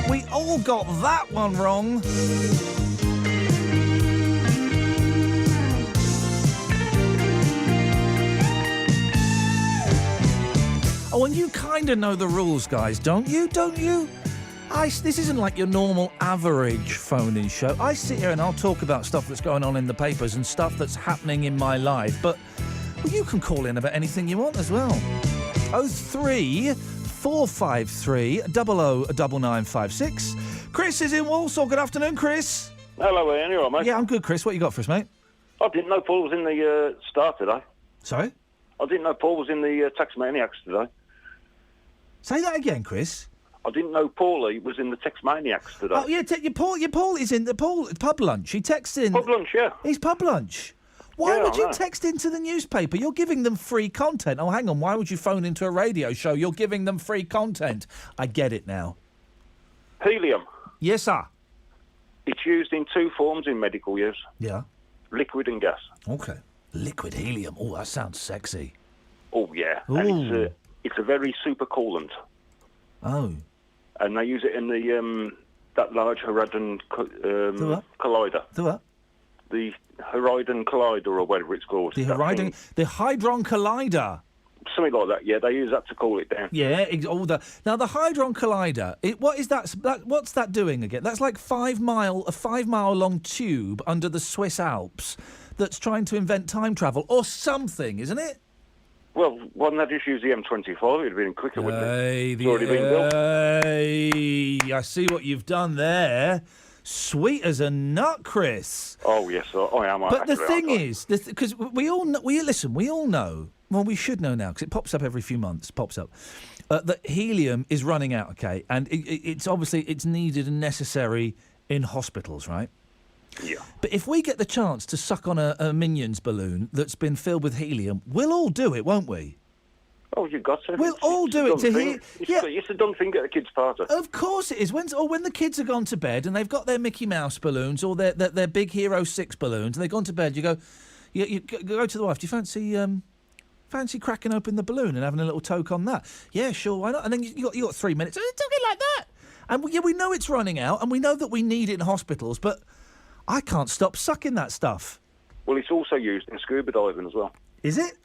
We all got that one wrong. Oh, and you kind of know the rules, guys, don't you? Don't you? This isn't like your normal average phone-in show. I sit here and I'll talk about stuff that's going on in the papers and stuff that's happening in my life, but well, you can call in about anything you want as well. 03 453 009956. Chris is in Walsall. Good afternoon, Chris. Hello, Ian. You all right, mate? Yeah, I'm good, Chris. What you got for us, mate? I didn't know Paul was in the Star today. Sorry? I didn't know Paul was in the Tex Maniacs today. Say that again, Chris. I didn't know Paulie was in the Tex Maniacs today. Oh, yeah, your Paul is in the pub lunch. He texts in. Pub lunch, yeah. He's pub lunch. Why Yeah, would I you know. text into the newspaper? You're giving them free content. Oh, hang on. Why would you phone into a radio show? You're giving them free content. I get it now. Helium. Yes, sir. It's used in two forms in medical use. Yeah. Liquid and gas. Okay. Liquid helium. Oh, that sounds sexy. Oh, yeah. Ooh. And it's a very super coolant. Oh. And they use it in the that large Hadron The Collider. The what? The Hadron Collider, or whatever it's called. The That Hadron Collider. Something like that, yeah. They use that to cool it down. Yeah, now the Hadron Collider. What is that? What's that doing again? That's like a 5 mile long tube under the Swiss Alps that's trying to invent time travel or something, isn't it? Well, why didn't they just use the M25? It'd have been quicker, wouldn't it? Hey, It's already been built. hey, I see what you've done there. Sweet as a nut, Chris. Oh yes, I am. But the actually, thing aren't I? is, because we all know, we all know. Well, we should know now because it pops up every few months. That helium is running out. Okay, and it's obviously it's needed and necessary in hospitals, right? Yeah. But if we get the chance to suck on a Minions balloon that's been filled with helium, we'll all do it, won't we? Oh, you've got to. We'll all do it to hear. Yeah. It's a dumb thing at a kid's party. Of course it is. When the kids have gone to bed and they've got their Mickey Mouse balloons or their Big Hero 6 balloons and they've gone to bed, you go to the wife, do you fancy Fancy cracking open the balloon and having a little toke on that? Yeah, sure, why not? And then you got 3 minutes. Talking like that. And we know it's running out, and we know that we need it in hospitals, but I can't stop sucking that stuff. Well, it's also used in scuba diving as well. Is it?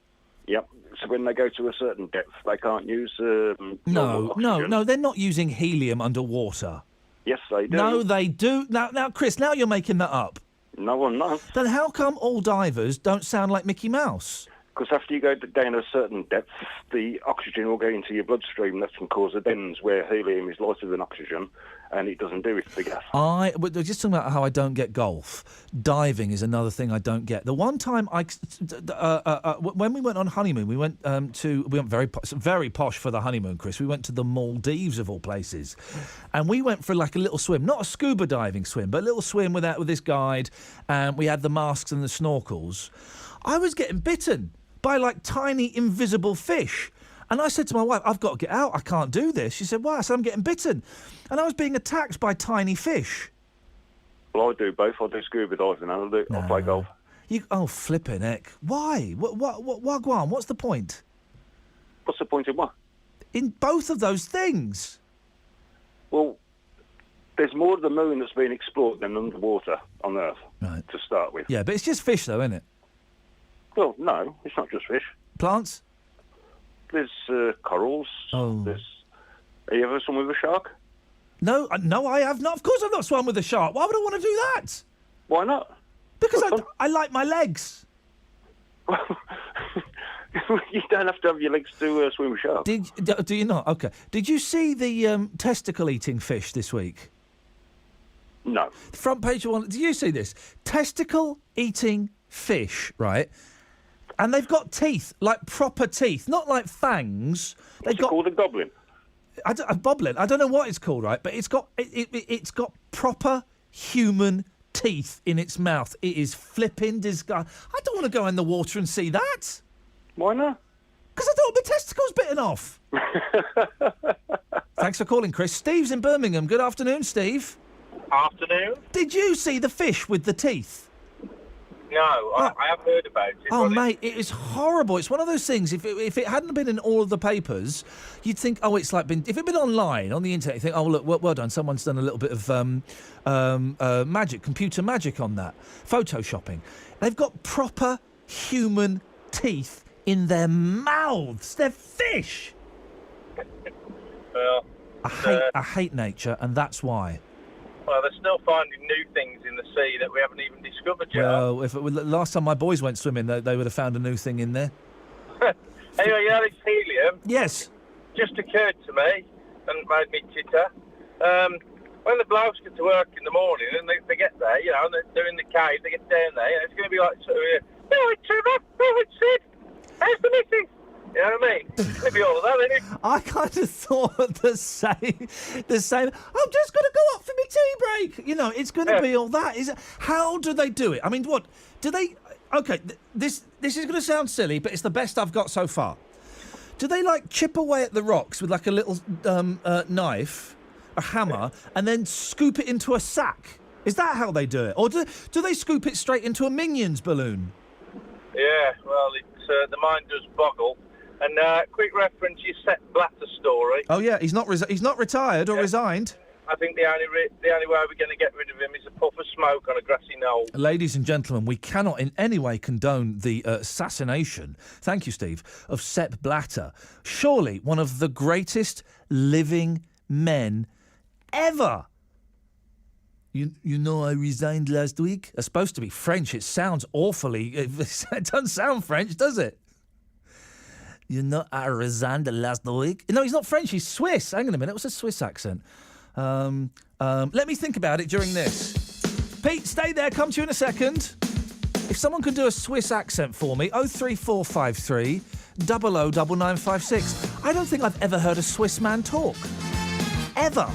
Yep. So when they go to a certain depth, they can't use normal oxygen. No, they're not using helium underwater. Yes, they do. No, they do. Now, Chris, now you're making that up. No, I'm not. Then how come all divers don't sound like Mickey Mouse? Because after you go down a certain depth, the oxygen will go into your bloodstream. That can cause a DENS, where helium is lighter than oxygen, and it doesn't do it for gas. We're just talking about how I don't get golf. Diving is another thing I don't get. The one time when we went on honeymoon, we went very posh for the honeymoon, Chris. We went to the Maldives of all places, and we went for like a little swim, not a scuba diving swim, but a little swim with this guide, and we had the masks and the snorkels. I was getting bitten by like tiny invisible fish. And I said to my wife, I've got to get out. I can't do this. She said, why? I said, I'm getting bitten. And I was being attacked by tiny fish. Well, I do both. I do scuba diving and I play golf. Flipping heck. Why? What, go on? What's the point? What's the point in what? In both of those things. Well, there's more of the moon that's been explored than underwater on Earth, to start with. Yeah, but it's just fish, though, isn't it? Well, no, it's not just fish. Plants? There's corals. Oh. Have you ever swum with a shark? No, I have not. Of course I've not swum with a shark. Why would I want to do that? Why not? Because I like my legs. You don't have to have your legs to swim with sharks. Do you not? Okay. Did you see the testicle-eating fish this week? No. The front page of one. Did you see this? Testicle-eating fish, right? And they've got teeth, like proper teeth, not like fangs. What's it called, a goblin? A boblin. I don't know what it's called, right? But it's got proper human teeth in its mouth. It is flipping disgusting. I don't want to go in the water and see that. Why not? Because I thought my testicles bitten off. Thanks for calling, Chris. Steve's in Birmingham. Good afternoon, Steve. Afternoon. Did you see the fish with the teeth? No, I have heard about it. Oh, mate, it is horrible. It's one of those things, if it hadn't been in all of the papers, you'd think, it's like if it'd been online, on the internet, you think, look, well done, someone's done a little bit of magic, computer magic on that. Photoshopping. They've got proper human teeth in their mouths. They're fish. Well, I hate nature, and that's why. Well, they're still finding new things in the sea that we haven't even discovered yet. Well, last time my boys went swimming, they would have found a new thing in there. Anyway, you know this helium? Yes. Just occurred to me and made me titter. When the blokes get to work in the morning and they get there, and they're in the cave, they get down there, it's going to be like sort of, right, Trevor, right, Sid, how's the missus? You know what I mean? It's going to be all of that, isn't it? I kind of thought the same. I'm just going to go up for my tea break. It's going to be all that. How do they do it? I mean, what do they? Okay, this is going to sound silly, but it's the best I've got so far. Do they chip away at the rocks with a little knife, a hammer, and then scoop it into a sack? Is that how they do it, or do they scoop it straight into a Minions balloon? Yeah, well, the mind does boggle. And quick reference, your Sepp Blatter story. Oh yeah, he's not retired or resigned. I think the only way we're going to get rid of him is a puff of smoke on a grassy knoll. Ladies and gentlemen, we cannot in any way condone the assassination, thank you, Steve, of Sepp Blatter. Surely one of the greatest living men ever. You know I resigned last week? It's supposed to be French. It sounds awfully... It doesn't sound French, does it? You know I resigned last week? No, he's not French. He's Swiss. Hang on a minute. What's a Swiss accent? Let me think about it during this. Pete, stay there. Come to you in a second. If someone could do a Swiss accent for me, 03453 009956. I don't think I've ever heard a Swiss man talk. Ever.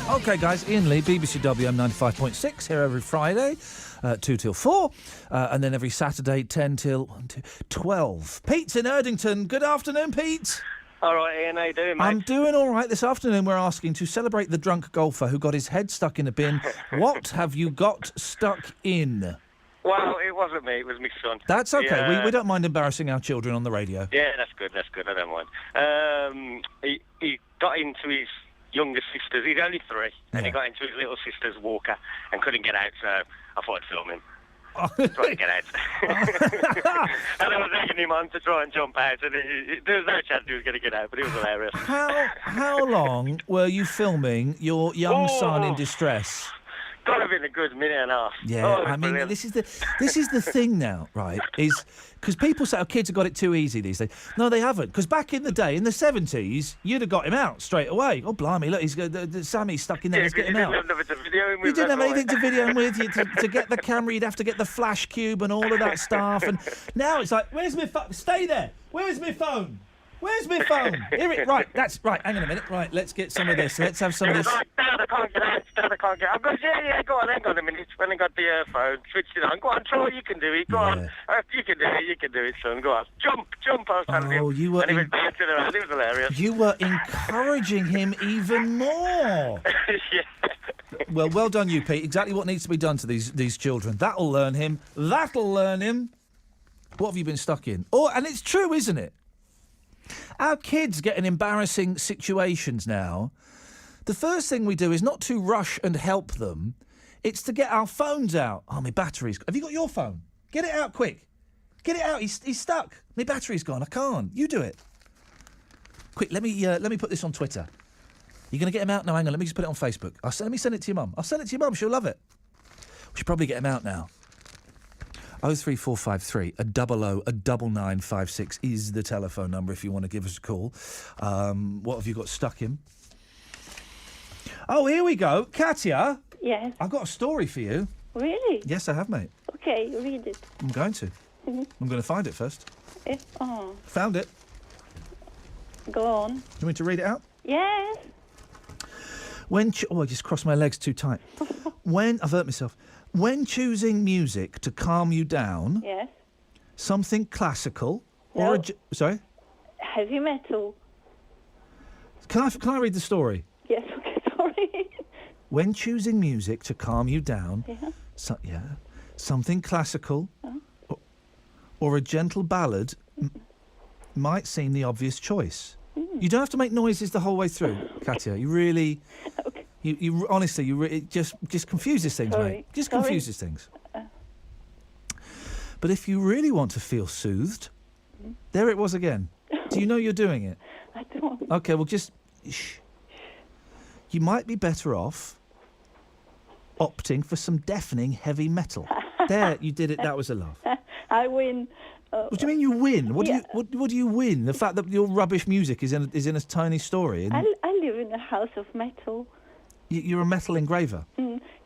Okay, guys, Iain Lee, BBC WM 95.6, here every Friday, 2 till 4, and then every Saturday, 10 till 12. Pete's in Erdington. Good afternoon, Pete. All right, Ian, how you doing, mate? I'm doing all right. This afternoon we're asking to celebrate the drunk golfer who got his head stuck in a bin. What have you got stuck in? Well, it wasn't me, it was my son. That's okay. Yeah. We don't mind embarrassing our children on the radio. Yeah, that's good, I don't mind. He got into his younger sister's, he's only 3, and he got into his little sister's walker and couldn't get out, so I thought I'd film him. Trying to get out. And I was egging him on to try and jump out, and there was no chance he was going to get out, but it was hilarious. How long were you filming your young son in distress? Got to have been a good minute and a half. Yeah, Oh, it was I mean, brilliant. this is the thing now, right? Is because people say, "Oh, kids have got it too easy these days." No, they haven't. Because back in the day, in the 70s, you'd have got him out straight away. Oh, blimey! Look, Sammy's stuck in there. Let's get him out. You didn't have anything to video him with. To get the camera, you'd have to get the flash cube and all of that stuff. And now it's like, "Where's my phone? Stay there. Where's my phone? Where's my phone? Here it. Right, that's right. Hang on a minute. Right, let's get some of this. Let's have some of this." Dad, I can't get out. Dad, I can't get out. I go, yeah, go on, hang on a minute. When I got the phone, switched it on. Go on, Troy, you can do it. Go on. You can do it, son. Go on. Jump, I was telling him. You were and he was dancing around. It was hilarious. You were encouraging him even more. Yeah. Well done you, Pete. Exactly what needs to be done to these children. That'll learn him. What have you been stuck in? Oh, and it's true, isn't it? Our kids get in embarrassing situations now. The first thing we do is not to rush and help them. It's to get our phones out. Oh, my battery's... Have you got your phone? Get it out quick. Get it out. He's stuck. My battery's gone. I can't. You do it. Quick, let me put this on Twitter. You're going to get him out? No, hang on. Let me just put it on Facebook. Let me send it to your mum. I'll send it to your mum. She'll love it. We should probably get him out now. 03453 00 is the telephone number if you want to give us a call. What have you got stuck in? Oh, here we go. Katya. Yes. I've got a story for you. Really? Yes, I have, mate. Okay, read it. I'm going to. Mhm. I'm going to find it first. Oh, Found it. go on. Do you want me to read it out? Yes. I just crossed my legs too tight. I've hurt myself. When choosing music to calm you down, Yes. something classical No. or sorry? Heavy metal. Can I read the story? Yes. Okay. Sorry. When choosing music to calm you down, Yeah. something classical or a gentle ballad might seem the obvious choice. You don't have to make noises the whole way through, Katya. You really, you honestly, it just confuses things, Sorry. mate. Just Sorry. confuses things. But if you really want to feel soothed, there it was again. Do you know you're doing it? I don't. Okay, well, just shh. You might be better off opting for some deafening heavy metal. There, you did it. That was a laugh. I win. What do you mean you win? What Yeah. do you win? The fact that your rubbish music is in a tiny story, and I live in a house of metal. you're a metal engraver.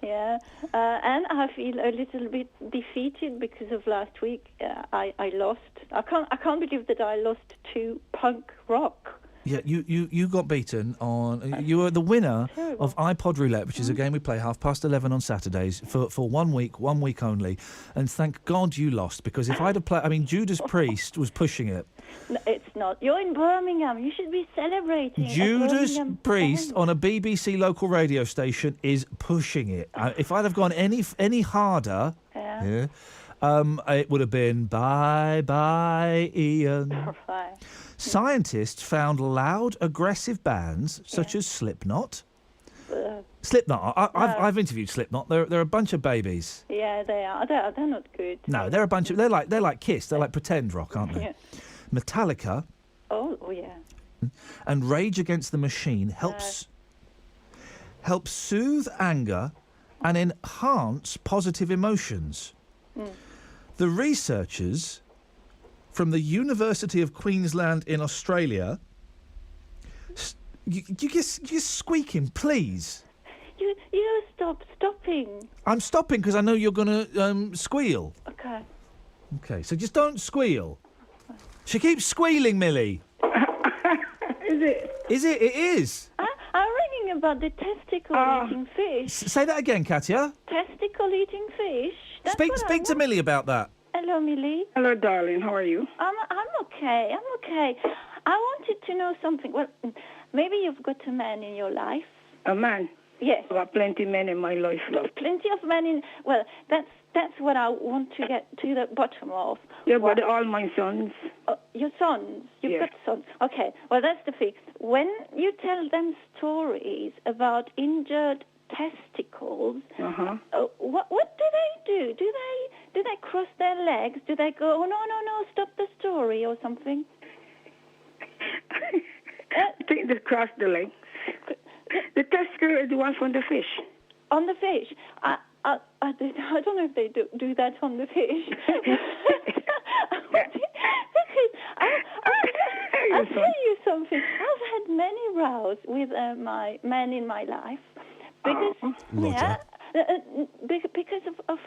Yeah, and I feel a little bit defeated because of last week. I lost. I can't believe that I lost to punk rock. Yeah, you got beaten on. You were the winner of iPod Roulette, which is a game we play 11:30 on Saturdays for 1 week only. And thank God you lost, because if I'd have played, I mean, Judas Priest was pushing it. No, it's not. You're in Birmingham. You should be celebrating. Judas Birmingham Priest band. on a BBC local radio station is pushing it. If I'd have gone any harder, it would have been bye bye Iain. Right. Scientists found loud, aggressive bands such as Slipknot. Slipknot. I've interviewed Slipknot. They're a bunch of babies. Yeah, they are. They're not good. No, they're a bunch of. They're like Kiss. They're like pretend rock, aren't they? Yeah. Metallica. Oh yeah. And Rage Against the Machine helps soothe anger and enhance positive emotions. The researchers from the University of Queensland in Australia. You're squeaking, please. You stopping. I'm stopping because I know you're going to squeal. Okay. Okay, so just don't squeal. She keeps squealing, Millie. Is it? Is it? It is. I'm reading about the testicle-eating fish. Say that again, Katya. Testicle-eating fish? That's Speak what I to Millie about that. Hello, Millie. Hello, darling. How are you? I'm okay. I wanted to know something. Well, maybe you've got a man in your life. A man? Yes. I've got plenty of men in my life, love. Plenty of men in... Well, that's what I want to get to the bottom of. Yeah, but all my sons. Your sons? You've got sons. Okay, well, that's the thing. When you tell them stories about injured testicles, what do they do? Do they cross their legs? Do they go, oh, no, stop the story or something? I think they cross the legs. The testicle is the one from the fish. On the fish? I don't know if they do that on the fish. I'll tell you something. I've had many rows with my men in my life because because of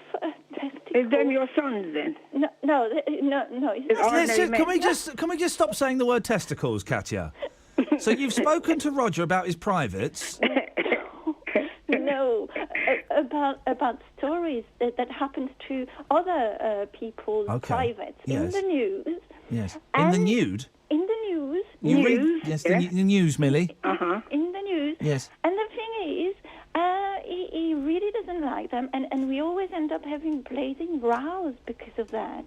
testicles. Is them your sons then? No. Listen, can we just stop saying the word testicles, Katya? So you've spoken to Roger about his privates. No, about stories that happened to other people's privates in the news. Yes. In the nude? In the news. You read? Yes, the news, Millie. In the news. Yes. And the thing is, he really doesn't like them, and we always end up having blazing rows because of that.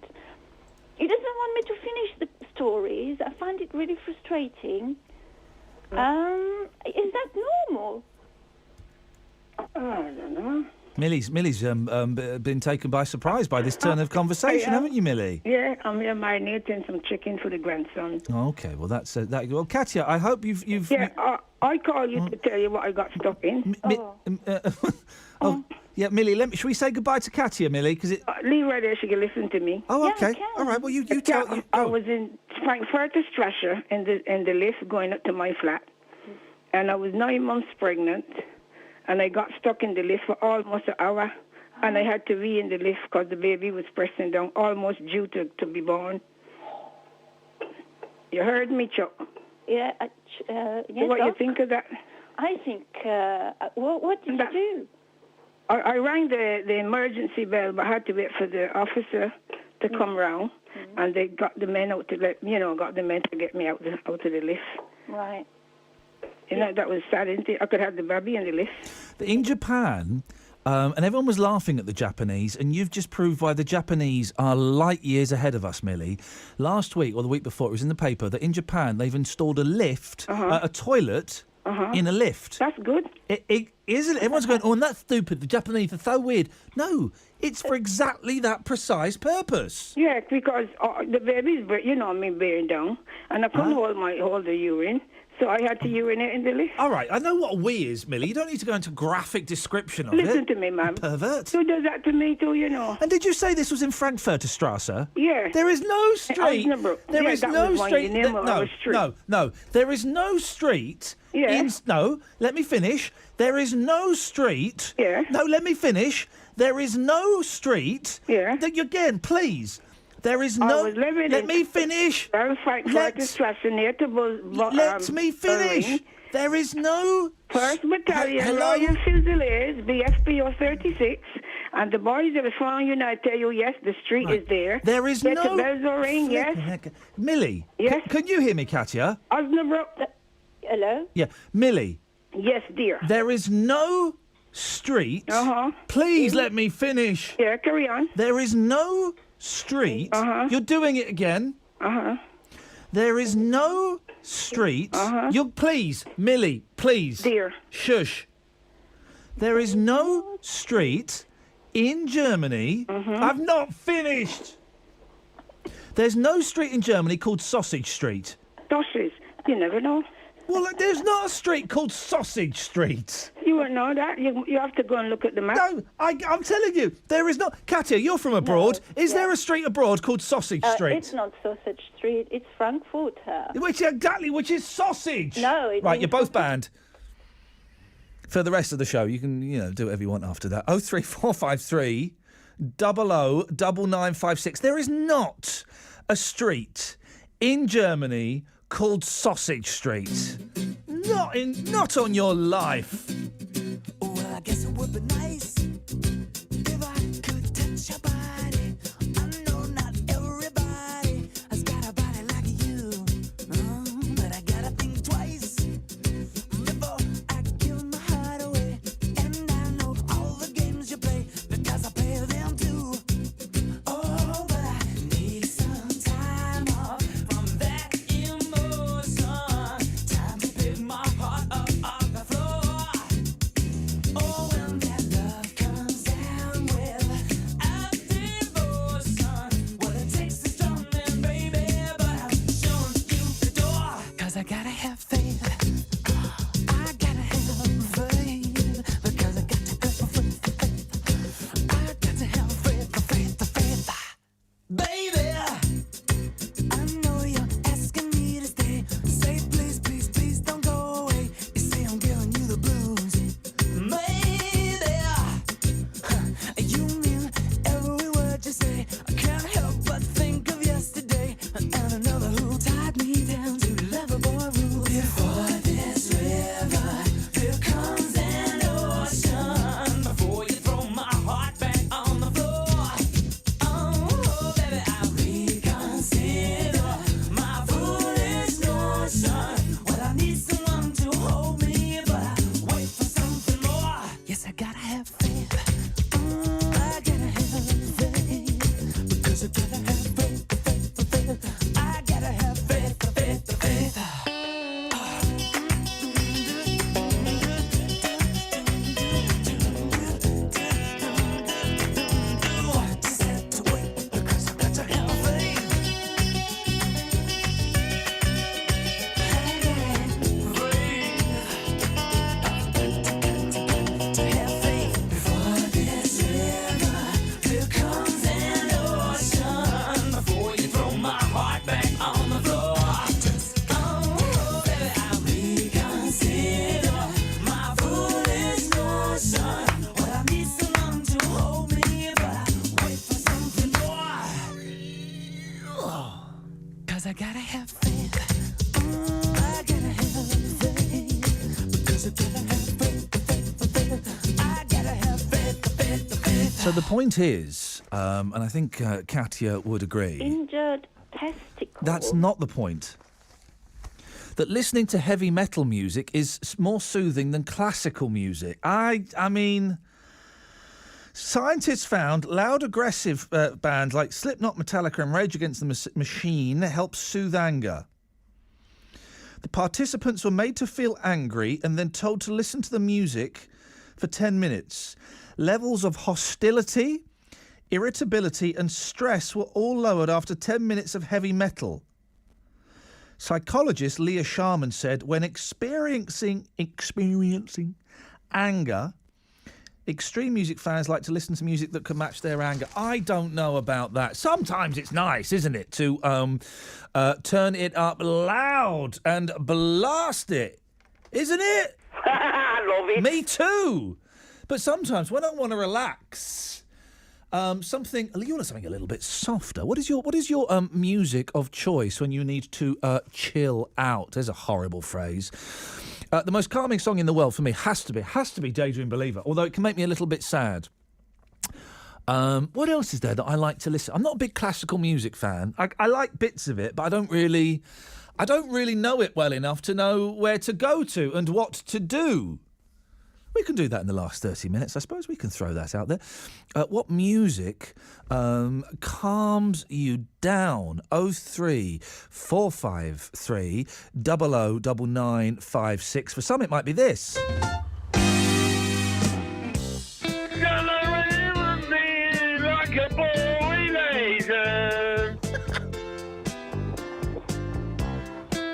He doesn't want me to finish the stories. I find it really frustrating. Is that normal? I don't know. Millie's been taken by surprise by this turn of conversation, haven't you, Millie? Yeah, I'm here marinating some chicken for the grandson. Okay, well that's that. Well, Katya, I hope you've. Yeah, I call you to tell you what I got stuck in. Yeah, Millie. Should we say goodbye to Katya, Millie? Because leave her there. She can listen to me. Oh, okay. All right. Well, you tell. I was in Frankfurter Strasse in the lift going up to my flat, and I was 9 months pregnant. And I got stuck in the lift for almost an hour, and I had to be in the lift because the baby was pressing down, almost due to be born. You heard me, Chuck? Yeah. Yes, what do you think of that? I think. What did you do? I rang the emergency bell, but I had to wait for the officer to come round, and they got the men out to get me out of the lift. Right. You know, that was sad, isn't it? I could have the baby in the lift. In Japan, and everyone was laughing at the Japanese, and you've just proved why the Japanese are light years ahead of us, Millie. Last week, or the week before, it was in the paper that in Japan they've installed a lift, a toilet, in a lift. That's good. It isn't. Everyone's going, oh, and that's stupid. The Japanese are so weird. No, it's for exactly that precise purpose. Yeah, because the baby's, bearing down, and I couldn't hold the urine. So I had to urinate in the lift. All right, I know what a wee is, Millie. You don't need to go into graphic description of it. Listen to me, ma'am. Pervert. Who does that to me too, you know? And did you say this was in Frankfurter Strasse? Yeah. There is no street. There is no street. No. There is no street. Yeah. No, let me finish. There is no street. Yeah. No, let me finish. There is no street. Yeah. Again, please. There is no. Let me finish. Let me finish. There is no. 1st Battalion, Royal Fusiliers, BFPO 36, and the boys that are following you now tell you, yes, the street is there. There is Get no. the bells will ring, yes. Millie. Yes. Can you hear me, Katya? Hello? Yeah, Millie. Yes, dear. There is no street. Please let me finish. Yeah, carry on. There is no street. You're doing it again. There is no street. Please, Millie, please. Dear. Shush. There is no street in Germany. I've not finished. There's no street in Germany called Sausage Street. Sausage? You never know. Well, there's not a street called Sausage Street. You wouldn't know that. You have to go and look at the map. No, I'm telling you, there is not. Katya, you're from abroad. Is there a street abroad called Sausage Street? It's not Sausage Street. It's Frankfurter. Which is sausage. No, it Right, means you're both banned. For the rest of the show, you can do whatever you want after that. 03453 00 9956. There is not a street in Germany called Sausage Street. Not on your life. Well, I guess it would be nice if I could touch your body. I know not everybody has got a body like you, but I gotta think twice before I give my heart away. And I know all the games you play because I play them too. Oh, but I need some time off from that emotion. Time to pick my heart up off the floor. Oh, when that love comes down with a devotion, well, it takes a strong man, baby, but I'm showing you the door. 'Cause I gotta have faith. I gotta have faith. Because I got to have faith. I got to have faith. Baby, I know you're asking me to stay. Say please, please, please don't go away. You say I'm giving you the blues. Maybe you mean every word you say. I can't help but think of yesterday and another who tied me down to lovable rules. Before this river, here comes an ocean. Before you throw my heart back on the floor. Oh, baby, I reconsider my foolish notion. Well, I need someone to hold me, but I wait for something more. Yes, I gotta have faith. I gotta have faith. Because I gotta have faith. I gotta have faith. Just have to wait because I got to have faith. To have faith before this river, here comes an ocean. Before you throw my heart back on the floor. Oh, baby, I reconsider my foolish notion. Well, I need someone to hold me, but I wait for something more. 'Cause I gotta have faith. I gotta have faith. Because I gotta have faith. I gotta have faith. So the point is, and I think Katya would agree, Injured testicles. that's not the point. That listening to heavy metal music is more soothing than classical music. I mean, scientists found loud, aggressive bands like Slipknot, Metallica and Rage Against the Machine help soothe anger. The participants were made to feel angry and then told to listen to the music for 10 minutes. Levels of hostility, irritability and stress were all lowered after 10 minutes of heavy metal. Psychologist Leah Sharman said when experiencing anger, extreme music fans like to listen to music that can match their anger. I don't know about that. Sometimes it's nice, isn't it, to turn it up loud and blast it, isn't it? I love it. Me too. But sometimes when I want to relax, you want something a little bit softer. What is your music of choice when you need to chill out? There's a horrible phrase. The most calming song in the world for me has to be Daydream Believer, although it can make me a little bit sad. What else is there that I like to listen? I'm not a big classical music fan. I like bits of it, but I don't really know it well enough to know where to go to and what to do. We can do that in the last 30 minutes. I suppose we can throw that out there. What music calms you down? 03453 00 9956. For some, it might be this. Like a boy laser.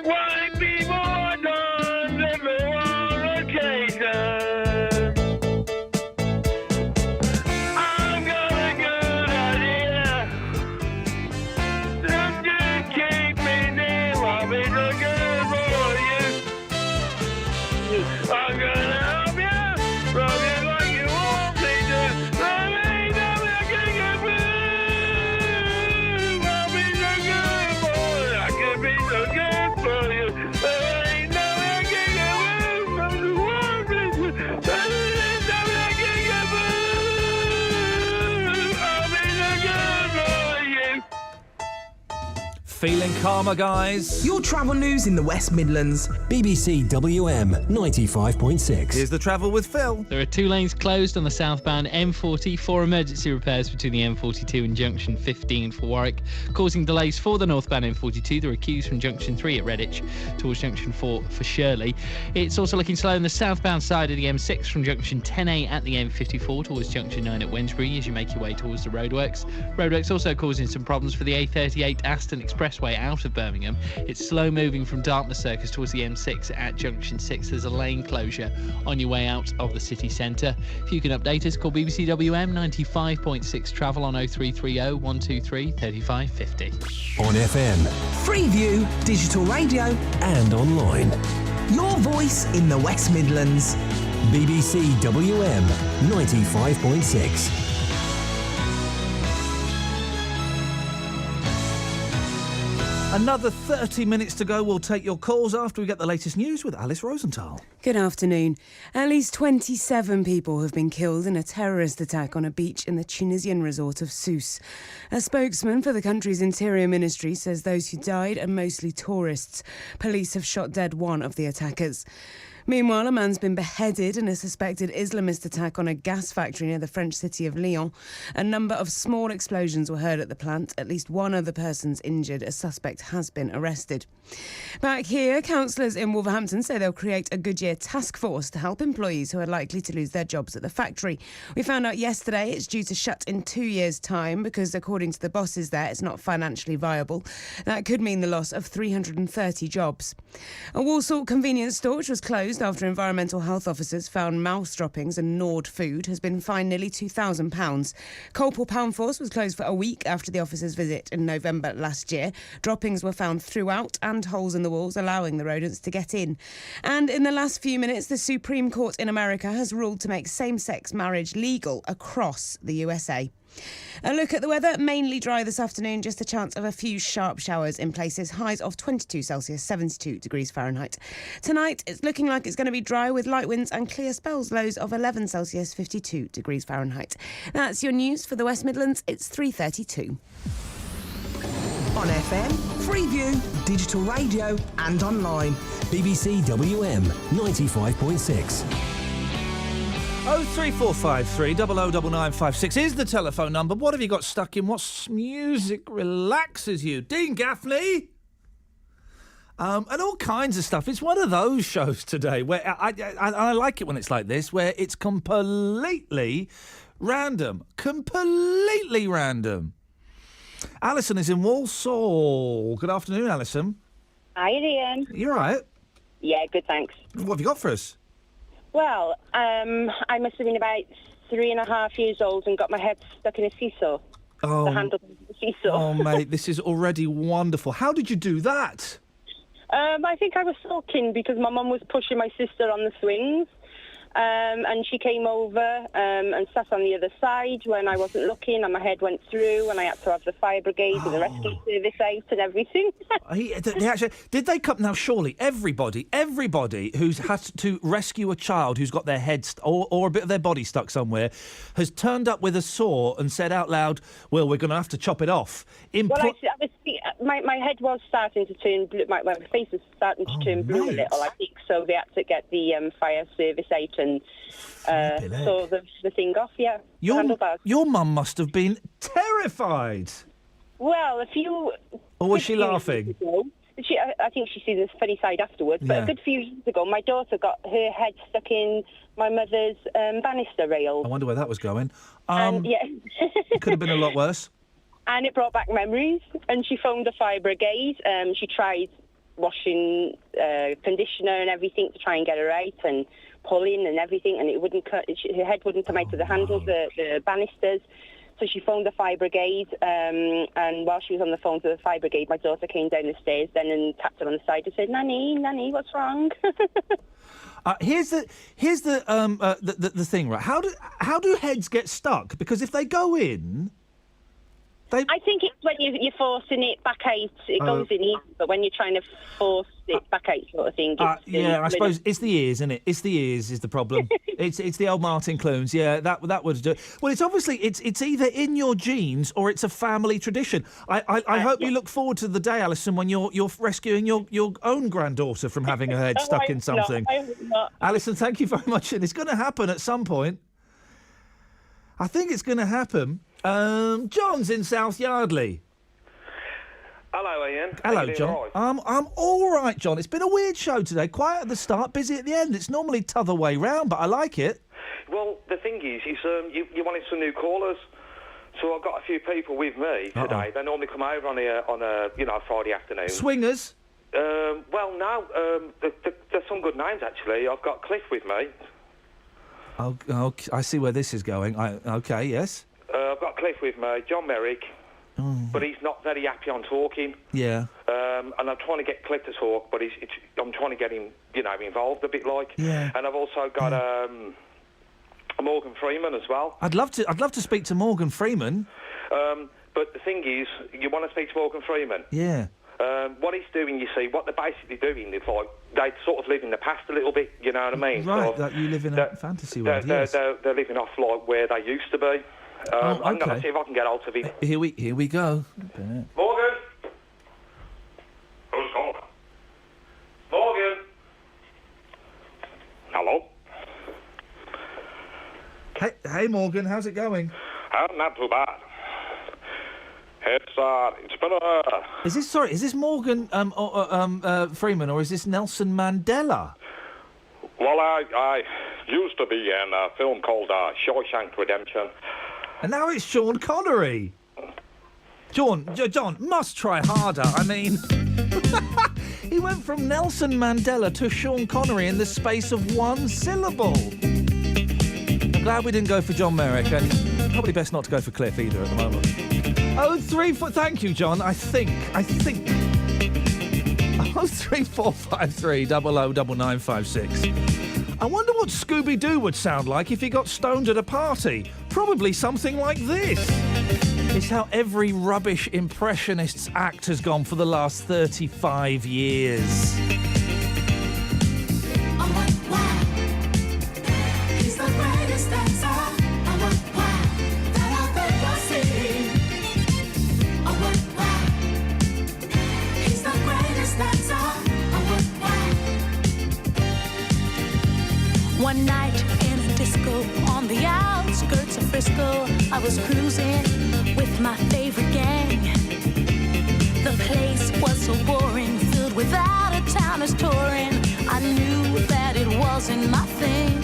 Why be more done? done. I've got a good idea. Don't just keep me near. I'll be so good for you. I'm gonna help you, rub you like you want me to. Let me know I can get blue. I'll be so good for you. I can be so good for you. Let me know I can get blue from the world. Let me know I can get blue. I'll be so good for you. Feeling calmer, guys? Your travel news in the West Midlands. BBC WM 95.6. Here's the travel with Phil. There are 2 lanes closed on the southbound M40 for emergency repairs between the M42 and junction 15 for Warwick, causing delays for the northbound M42. There are queues from junction 3 at Redditch towards junction 4 for Shirley. It's also looking slow on the southbound side of the M6 from junction 10A at the M54 towards junction 9 at Wednesbury as you make your way towards the roadworks. Roadworks also causing some problems for the A38 Aston Expressway out of Birmingham. It's slow moving from Dartmouth Circus towards the M6 at junction 6. There's a lane closure on your way out of the city centre. If you can update us, call BBC WM 95.6 travel on 0330 123 3550. On FM Freeview, digital radio, and online. your voice in the West Midlands. BBC WM 95.6. Another 30 minutes to go. We'll take your calls after we get the latest news with Alice Rosenthal. Good afternoon. At least 27 people have been killed in a terrorist attack on a beach in the Tunisian resort of Sousse. A spokesman for the country's interior ministry says those who died are mostly tourists. Police have shot dead one of the attackers. Meanwhile, a man's been beheaded in a suspected Islamist attack on a gas factory near the French city of Lyon. A number of small explosions were heard at the plant. At least one other person's injured. A suspect has been arrested. Back here, councillors in Wolverhampton say they'll create a Goodyear task force to help employees who are likely to lose their jobs at the factory. We found out yesterday it's due to shut in 2 years' time because, according to the bosses there, it's not financially viable. That could mean the loss of 330 jobs. A Walsall convenience store, which was closed after environmental health officers found mouse droppings and gnawed food, has been fined nearly £2,000. Colpole Poundforce was closed for a week after the officers' visit in November last year. Droppings were found throughout and holes in the walls, allowing the rodents to get in. And in the last few minutes, the Supreme Court in America has ruled to make same-sex marriage legal across the USA. A look at the weather, mainly dry this afternoon, just a chance of a few sharp showers in places, highs of 22 Celsius, 72 degrees Fahrenheit. Tonight, it's looking like it's going to be dry with light winds and clear spells, lows of 11 Celsius, 52 degrees Fahrenheit. That's your news for the West Midlands. It's 3:32. On FM, Freeview, digital radio and online. BBC WM 95.6. 03453 009956 is the telephone number. What have you got stuck in? What music relaxes you? Dean Gaffney? And all kinds of stuff. It's one of those shows today where I like it when it's like this, where it's completely random. Completely random. Alison is in Walsall. Good afternoon, Alison. Hi, Iain. You all right? Yeah, good, thanks. What have you got for us? Well, I must have been about 3.5 years old and got my head stuck in a seesaw. Oh, the handle of the seesaw. Oh, mate, this is already wonderful. How did you do that? I think I was sulking because my mum was pushing my sister on the swings. And she came over and sat on the other side when I wasn't looking, and my head went through, and I had to have the fire brigade and the rescue service out and everything. Did they come? Now, surely everybody who's had to rescue a child who's got their head or a bit of their body stuck somewhere has turned up with a saw and said out loud, "Well, we're going to have to chop it off." My head was starting to turn blue. My face was starting to turn blue a little, I think. So they had to get the fire service out and saw the thing off. Yeah, your mum must have been terrified. Well, or was she laughing? I think she sees this funny side afterwards. But a good few years ago, my daughter got her head stuck in my mother's banister rail. I wonder where that was going. It could have been a lot worse. And it brought back memories. And she phoned the fire brigade. She tried washing conditioner and everything to try and get her out, and pulling and everything, and it wouldn't her head wouldn't come out of the handles, the banisters. So she phoned the fire brigade, and while she was on the phone to the fire brigade, my daughter came down the stairs then and tapped her on the side and said, Nanny, what's wrong? Here's the thing, right? How do heads get stuck? Because if they go in, I think it's when you're forcing it back out, it goes in easy, but when you're trying to force it back out sort of thing. I suppose it's the ears, isn't it? It's the ears is the problem. it's the old Martin Clunes. Yeah, that would do it. Well, it's obviously it's either in your genes or it's a family tradition. I hope you look forward to the day, Alison, when you're rescuing your own granddaughter from having her head stuck in something. I hope not. Alison, thank you very much, and it's going to happen at some point. I think it's going to happen. John's in South Yardley. Hello, Ian. Hello, John. Right? I'm all right, John. It's been a weird show today. Quiet at the start, busy at the end. It's normally t'other way round, but I like it. Well, the thing is you wanted some new callers, so I've got a few people with me today. They normally come over on a Friday afternoon. Swingers. Well, no. There's some good names actually. I've got Cliff with me. Oh, I see where this is going. Okay, yes. I've got Cliff with me, John Merrick, but he's not very happy on talking. Yeah. And I'm trying to get Cliff to talk, but I'm trying to get him, involved a bit like. Yeah. And I've also got Morgan Freeman as well. I'd love to speak to Morgan Freeman. But the thing is, you want to speak to Morgan Freeman. Yeah. What he's doing, you see, what they're basically doing is like they sort of live in the past a little bit. You know what I mean? Right. Sort of, That you live in a fantasy world. Yes. They're living off like where they used to be. I'm going to see if I can get hold of him. Here we go. Morgan. Who's calling? Morgan. Hello. Hey, Morgan. How's it going? Not too bad. It's been a... Is this Morgan Freeman or is this Nelson Mandela? Well, I used to be in a film called Shawshank Redemption. And now it's Sean Connery. John must try harder. I mean, he went from Nelson Mandela to Sean Connery in the space of one syllable. I'm glad we didn't go for John Merrick, and probably best not to go for Cliff either at the moment. 034... Thank you, John. I think... 03453 009956. I wonder what Scooby-Doo would sound like if he got stoned at a party. Probably something like this. It's how every rubbish impressionist's act has gone for the last 35 years. He's the greatest dancer. That I've ever seen. He's the greatest dancer. One night in a disco on the outskirts of Frisco, I was cruising with my favorite gang. The place was so boring, filled with out-of-towners touring. I knew that it wasn't my thing.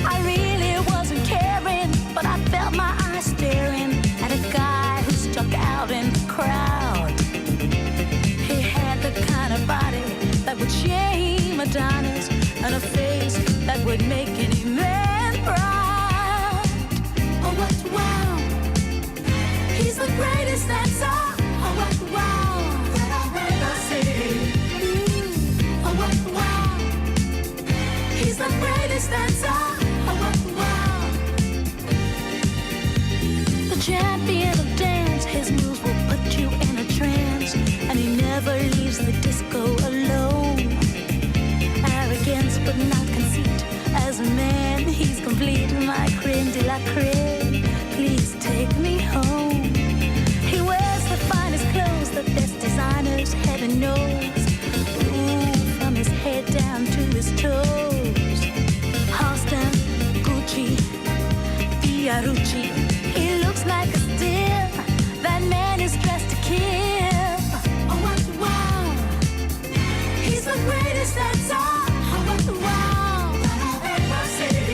I really wasn't caring, but I felt my eyes staring at a guy who stuck out in the crowd. He had the kind of body that would shame Adonis, and a face that would make any man proud. Oh, what wow! He's the greatest dancer. Oh, what wow! That I've ever seen. Oh, what wow! He's the greatest dancer. Oh, what wow! The champion of dance, his moves will put you in a trance, and he never leaves the disco alone. Arrogance but not conceit. As a man, he's complete. My creme de la creme. Please take me home. He wears the finest clothes, the best designers, heaven knows. Ooh, from his head down to his toes. Halston, Gucci, Fiorucci. He looks like a steal. That man is dressed to kill. Oh, what wow! He's the greatest dancer. Oh, what wow! That I've ever seen.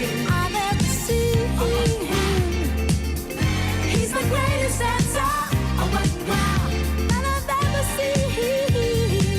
He's the greatest dancer. Oh, what wow! That I've ever seen.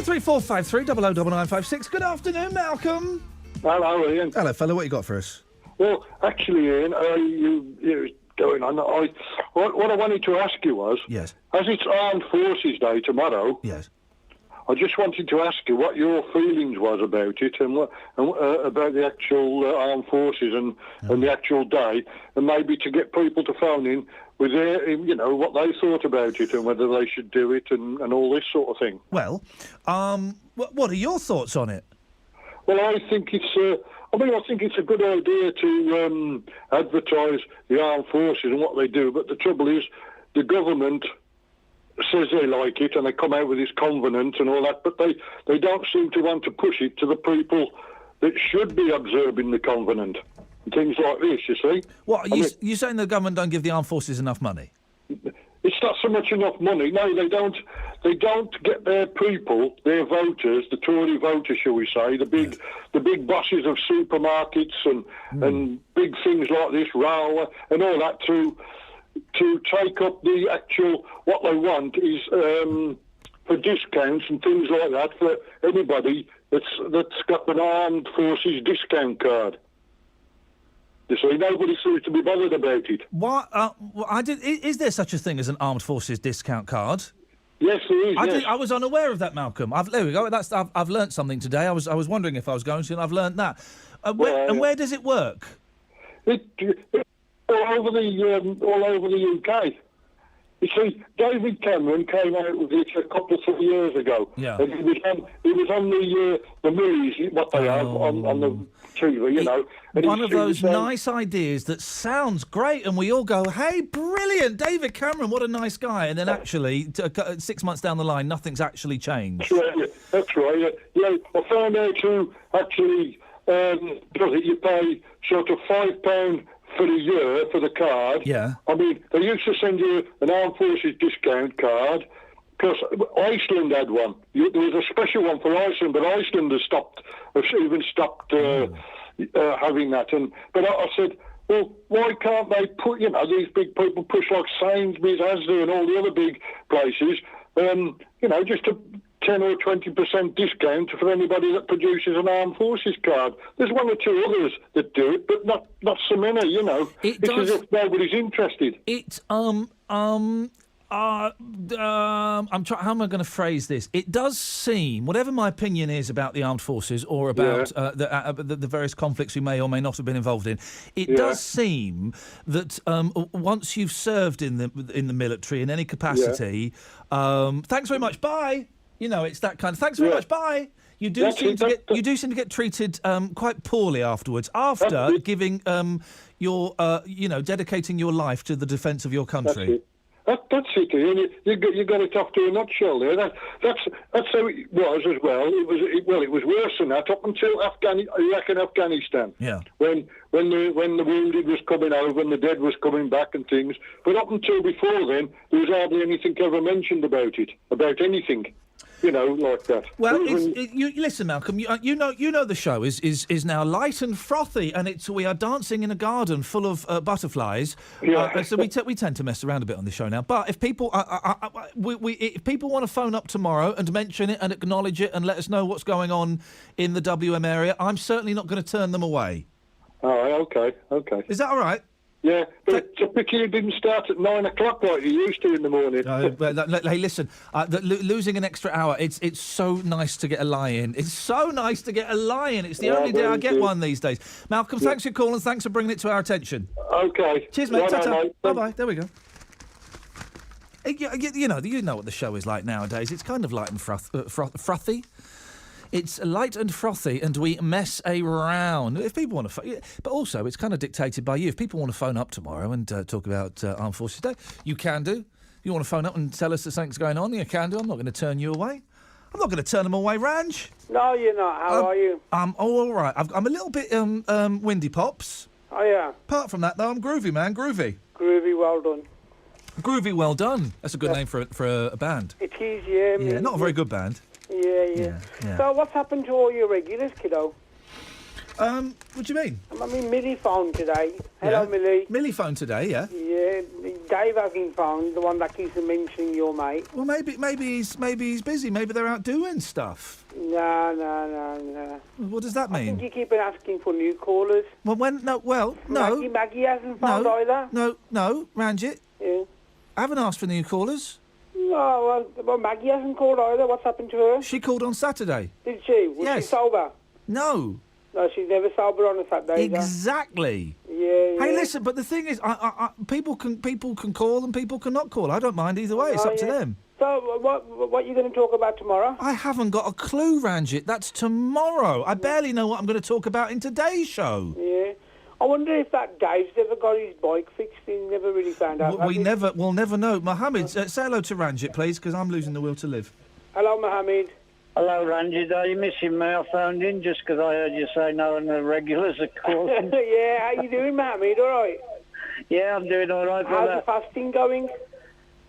03453 009956. Good afternoon, Malcolm. Hello, Ian. Hello, fella. What you got for us? Well, actually, Ian, you going on. What I wanted to ask you was, yes, as it's Armed Forces Day tomorrow, yes, I just wanted to ask you what your feelings was about it and about the actual Armed Forces and the actual day, and maybe to get people to phone in with their, what they thought about it and whether they should do it and all this sort of thing. Well, what are your thoughts on it? Well, I think it's. I think it's a good idea to advertise the armed forces and what they do, but the trouble is, the government says they like it and they come out with this covenant and all that, but they don't seem to want to push it to the people that should be observing the covenant. And things like this, you see. What, you saying the government don't give the armed forces enough money? It's not so much enough money. No, they don't. They don't get their people, their voters, the Tory voters, shall we say, the big bosses of supermarkets and big things like this, railway and all that, to take up the actual. What they want is for discounts and things like that for anybody that's got an armed forces discount card. You see, nobody seems to be bothered about it. What? Is there such a thing as an armed forces discount card? Yes, there is. Yes. I was unaware of that, Malcolm. There we go. I've learnt something today. I was wondering if I was going to, and I've learnt that. Where does it work? All over the UK. You see, David Cameron came out with it a couple of years ago. Yeah. And he was on the movies, what they have on the TV, you know. And one of those nice ideas that sounds great, and we all go, hey, brilliant, David Cameron, what a nice guy. And then actually, 6 months down the line, nothing's actually changed. That's right. Yeah, I found out who actually does it. You pay sort of £5 for a year for the card. Yeah. I mean, they used to send you an armed forces discount card. Because Iceland had one. There was a special one for Iceland, but Iceland has even stopped having that. But I said, well, why can't they put, these big people push like Sainsbury's, Asda, and all the other big places, just a 10 or 20% discount for anybody that produces an armed forces card. There's one or two others that do it, but not so many. It's as if nobody's interested. I'm trying. How am I going to phrase this? It does seem, whatever my opinion is about the armed forces or about the various conflicts we may or may not have been involved in, it does seem that once you've served in the military in any capacity, thanks very much, bye. It's that kind of thanks very much, bye. You do seem to get treated quite poorly afterwards. After giving your dedicating your life to the defence of your country. That's it, Ian. You got it off to a nutshell there. That's how it was as well. It was worse than that up until Afghanistan. Yeah. When the wounded was coming over and the dead was coming back and things. But up until before then, there was hardly anything ever mentioned about it, about anything. Like that. Well, listen, Malcolm. You know the show is now light and frothy, and we are dancing in a garden full of butterflies. Yeah. So we tend to mess around a bit on the show now. But if people if people want to phone up tomorrow and mention it and acknowledge it and let us know what's going on in the WM area, I'm certainly not going to turn them away. All right. Okay. Is that all right? Yeah, but it's a pity you didn't start at 9 o'clock like you used to in the morning. Hey, listen, losing an extra hour, it's so nice to get a lie in. It's so nice to get a lie in. It's the only day I get one these days. Malcolm, thanks for your call and thanks for bringing it to our attention. Okay. Cheers, mate. Ta-ta. Bye-bye. There we go. You know what the show is like nowadays. It's kind of light and frothy. It's light and frothy, and we mess around. If people want to, but also it's kind of dictated by you. If people want to phone up tomorrow and talk about Armed Forces Day, you can do. You want to phone up and tell us that something's going on, you can do. I'm not going to turn you away. I'm not going to turn them away, Ranj. No, you're not. How are you? I'm all right. I'm a little bit windy, Pops. Oh, yeah. Apart from that, though, I'm groovy, man. Groovy. Groovy, well done. Groovy, well done. That's a good name for a band. It is, yeah. Yeah, not a very good band. Yeah. So what's happened to all your regulars, kiddo? What do you mean? I mean, Millie phoned today. Hello, Millie. Millie phoned today, yeah? Yeah, Dave hasn't phoned, the one that keeps mentioning your mate. Well, maybe he's busy. Maybe they're out doing stuff. No. What does that mean? I think you keep asking for new callers. Well, no. Maggie hasn't phoned either. No, Ranjit. Yeah. I haven't asked for new callers. No, well, Maggie hasn't called either. What's happened to her? She called on Saturday. Did she? Was she sober? No. No, she's never sober on a Saturday. Exactly. Yeah. Hey, listen, but the thing is, people can call and people cannot call. I don't mind either way. It's up to them. So, what are you going to talk about tomorrow? I haven't got a clue, Ranjit. That's tomorrow. I barely know what I'm going to talk about in today's show. Yeah. I wonder if that Dave's ever got his bike fixed. He never really found out. We'll never know. Mohammed, say hello to Ranjit, please, because I'm losing the will to live. Hello, Mohammed. Hello, Ranjit. Are you missing me? I phoned in just because I heard you say no and the regulars are calling. Yeah, how you doing, Mohammed? All right? Yeah, I'm doing all right, brother. How's the fasting going?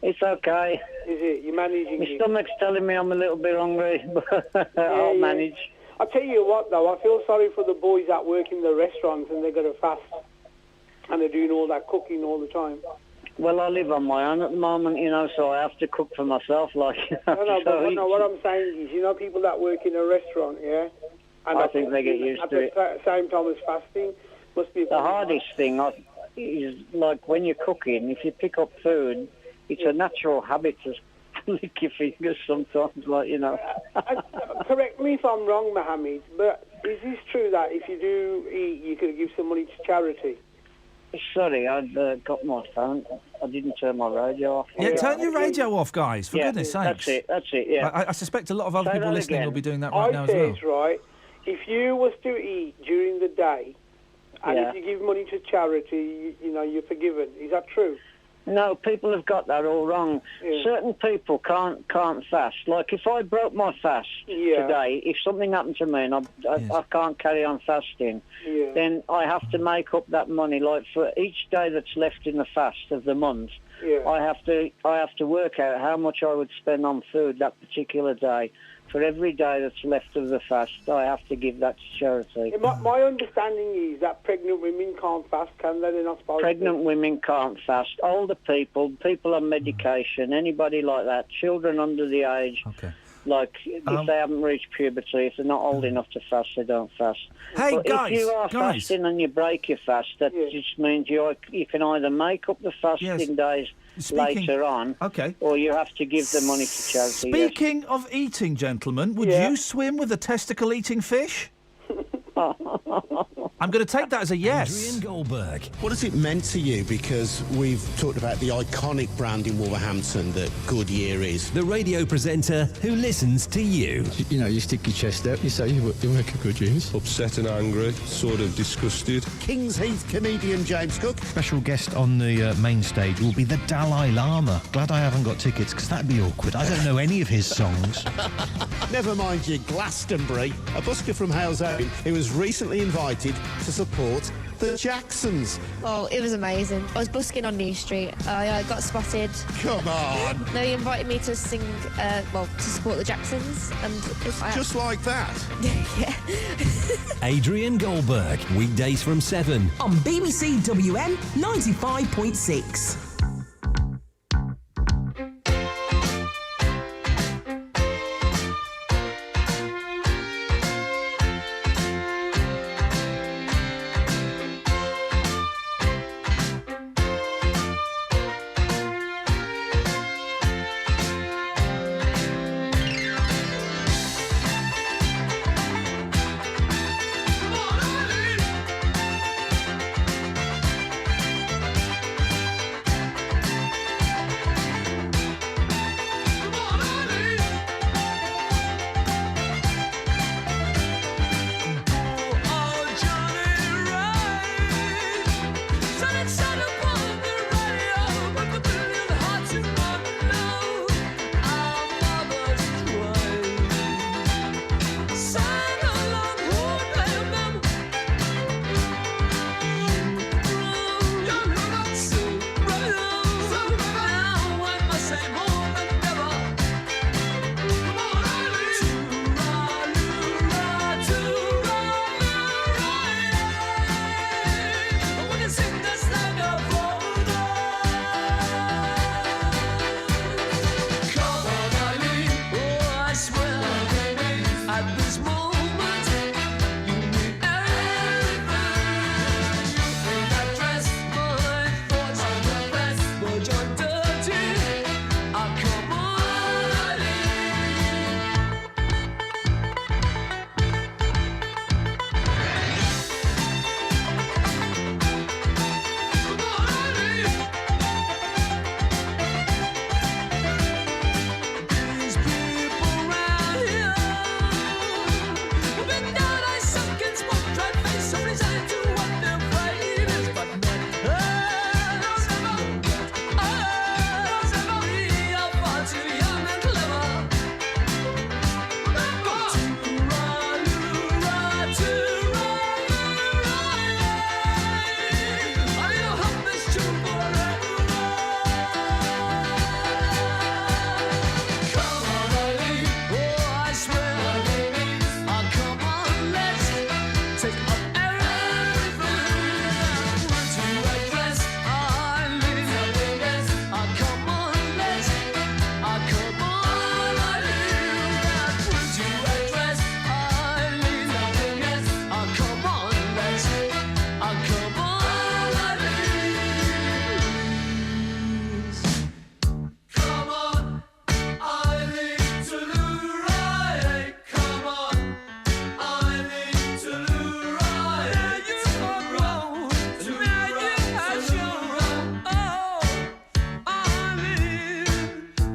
It's okay. Is it? You're managing My it? stomach's telling me I'm a little bit hungry, but I'll manage. I tell you what, though, I feel sorry for the boys that work in the restaurants and they've got to fast and they're doing all that cooking all the time. Well, I live on my own at the moment, so I have to cook for myself, like. No, what I'm saying is, people that work in a restaurant, yeah? And I think they get used to it. At the same time as fasting, must be... The hardest thing is, like, when you're cooking, if you pick up food, it's a natural habit to lick your fingers sometimes, Correct me if I'm wrong, Mohammed, but is this true that if you do eat, you could give some money to charity? Sorry, I've got my phone. I didn't turn my radio off. Yeah, turn your radio off, guys, for goodness sakes. That's it, yeah. I suspect a lot of other people listening will be doing that right now I as well. says, right, if you was to eat during the day, and if you give money to charity, you're forgiven. Is that true? No, people have got that all wrong. Yeah. Certain people can't fast. Like, if I broke my fast today, if something happened to me and I can't carry on fasting, then I have to make up that money. Like, for each day that's left in the fast of the month, I have to work out how much I would spend on food that particular day. For every day that's left of the fast, I have to give that to charity. Yeah, my understanding is that pregnant women can't fast, can they? They're not supposed to. Pregnant women can't fast. Older people on medication, anybody like that, children under the age, like if they haven't reached puberty, if they're not old enough to fast, they don't fast. Hey, but guys, if you are fasting and you break your fast, that just means you can either make up the fasting days later on, or you have to give the money to charity. Speaking of eating, gentlemen, would you swim with a testicle-eating fish? I'm going to take that as a yes. Adrian Goldberg. What has it meant to you? Because we've talked about the iconic brand in Wolverhampton that Goodyear is. The radio presenter who listens to you. You stick your chest out, you say you make a good use. Upset and angry, sort of disgusted. Kings Heath comedian James Cook. Special guest on the main stage will be the Dalai Lama. Glad I haven't got tickets, because that'd be awkward. I don't know any of his songs. Never mind your Glastonbury. A busker from Halesowen who was recently invited to support the Jacksons. Oh, it was amazing. I was busking on New Street. I got spotted. Come on. They invited me to sing, to support the Jacksons. And just like that? Yeah. Adrian Goldberg, weekdays from 7. On BBC WM 95.6.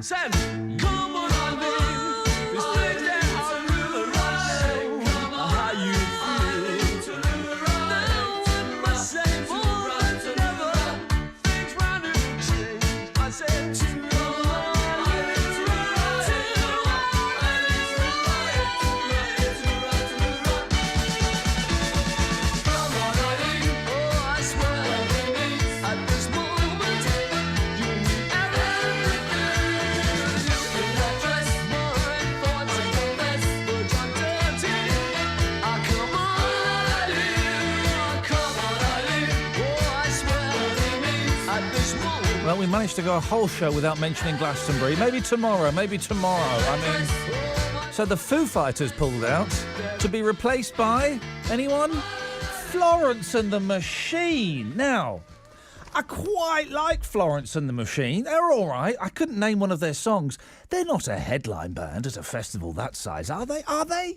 Sam, come on, Eileen. This place that I'm really running. How you feel? Now what must say more than ever? Things running change. I said, Well, we managed to go a whole show without mentioning Glastonbury. Maybe tomorrow. I mean, so the Foo Fighters pulled out to be replaced by anyone? Florence and the Machine. Now, I quite like Florence and the Machine. They're all right. I couldn't name one of their songs. They're not a headline band at a festival that size, are they? Are they?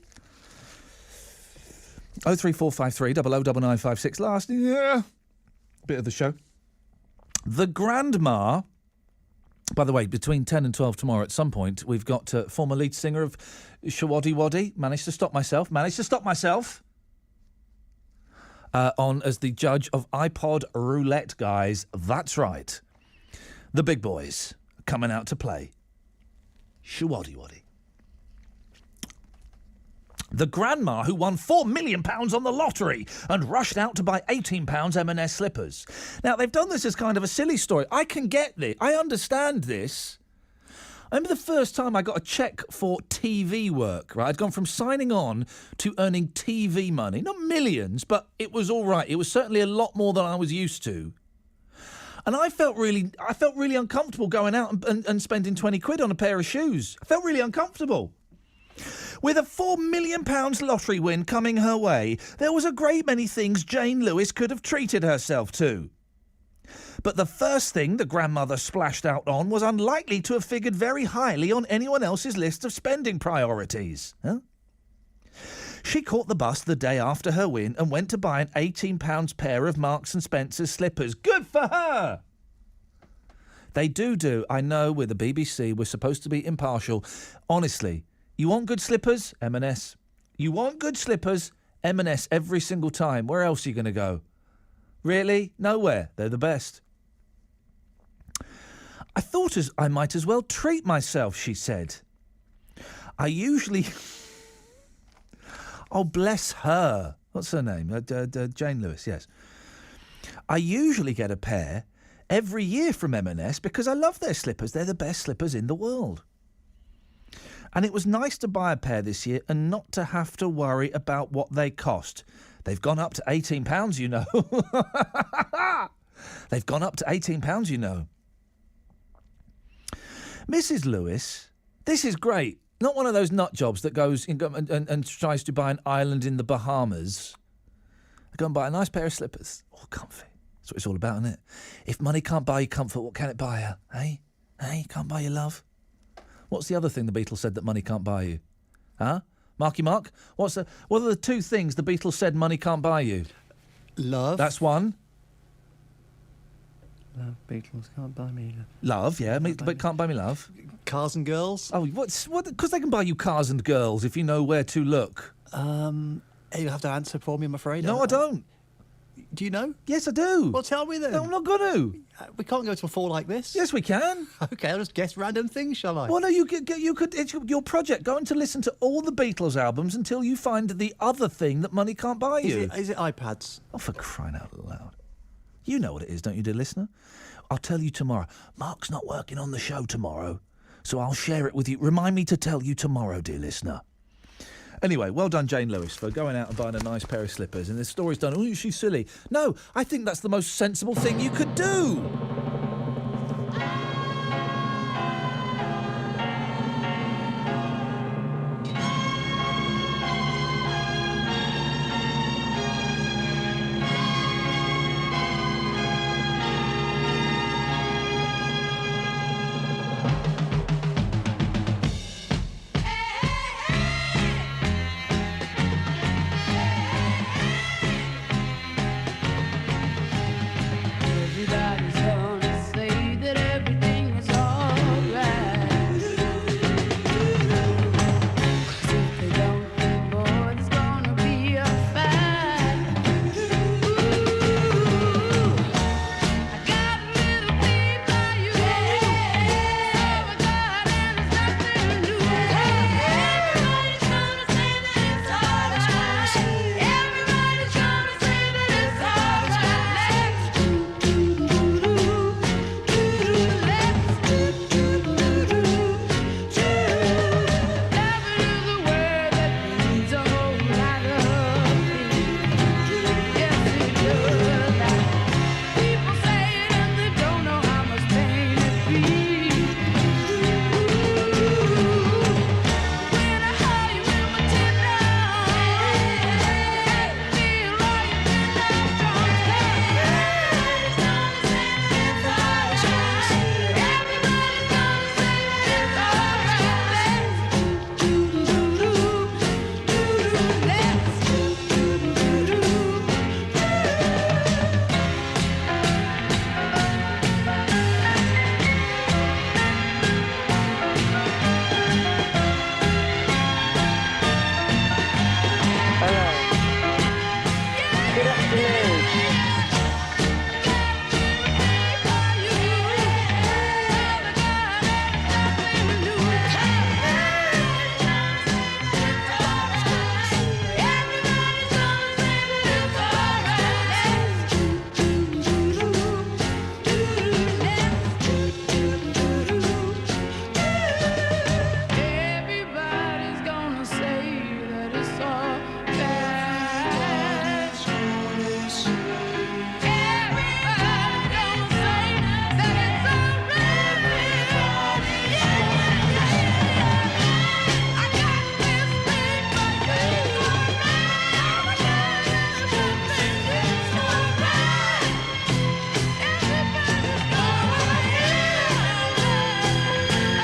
03453 009956. Last bit of the show. The Grandma, by the way, between 10 and 12 tomorrow at some point, we've got former lead singer of Shawaddy Waddy, managed to stop myself, on as the judge of iPod Roulette, guys. That's right. The big boys coming out to play Shawaddy Waddy. The Grandma who won £4 million on the lottery and rushed out to buy £18 M&S slippers. Now, they've done this as kind of a silly story. I can get this. I understand this. I remember the first time I got a cheque for TV work, right? I'd gone from signing on to earning TV money. Not millions, but it was all right. It was certainly a lot more than I was used to. And I felt really uncomfortable going out and spending 20 quid on a pair of shoes. I felt really uncomfortable. With a £4 million lottery win coming her way, there was a great many things Jane Lewis could have treated herself to. But the first thing the grandmother splashed out on was unlikely to have figured very highly on anyone else's list of spending priorities. She caught the bus the day after her win and went to buy an £18 pair of Marks & Spencer's slippers. Good for her! They do. I know, with the BBC, we're supposed to be impartial. Honestly, you want good slippers? M&S. You want good slippers? M&S every single time. Where else are you going to go? Really? Nowhere. They're the best. I thought I might as well treat myself, she said. I usually... Oh, bless her. What's her name? Jane Lewis, yes. I usually get a pair every year from M&S because I love their slippers. They're the best slippers in the world. And it was nice to buy a pair this year and not to have to worry about what they cost. They've gone up to £18, you know. They've gone up to £18, you know. Mrs. Lewis, this is great. Not one of those nut jobs that goes and tries to buy an island in the Bahamas. Go and buy a nice pair of slippers. All comfy. That's what it's all about, isn't it? If money can't buy you comfort, what can it buy you? Hey? Can't buy you love? What's the other thing the Beatles said that money can't buy you? Huh? Marky Mark? What are the two things the Beatles said money can't buy you? Love. That's one. Love, Beatles can't buy me love. Love, yeah, but can't buy me love. Cars and girls. Oh, what? Because they can buy you cars and girls if you know where to look. You have to answer for me, I'm afraid. No, I don't. Do you know? Yes, I do. Well, tell me then. No, I'm not going to. We can't go to a fall like this. Yes, we can. Okay, I'll just guess random things, shall I? Well, no, you could. It's your project. Going to listen to all the Beatles albums until you find the other thing that money can't buy you. Is it iPads? Oh, for crying out loud! You know what it is, don't you, dear listener? I'll tell you tomorrow. Mark's not working on the show tomorrow, so I'll share it with you. Remind me to tell you tomorrow, dear listener. Anyway, well done, Jane Lewis, for going out and buying a nice pair of slippers. And the story's done, oh, she's silly. No, I think that's the most sensible thing you could do. Everybody's home.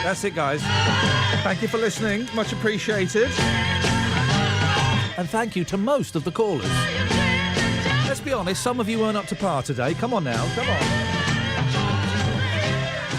That's it, guys. Thank you for listening. Much appreciated. And thank you to most of the callers. Let's be honest, some of you weren't up to par today. Come on now, come on.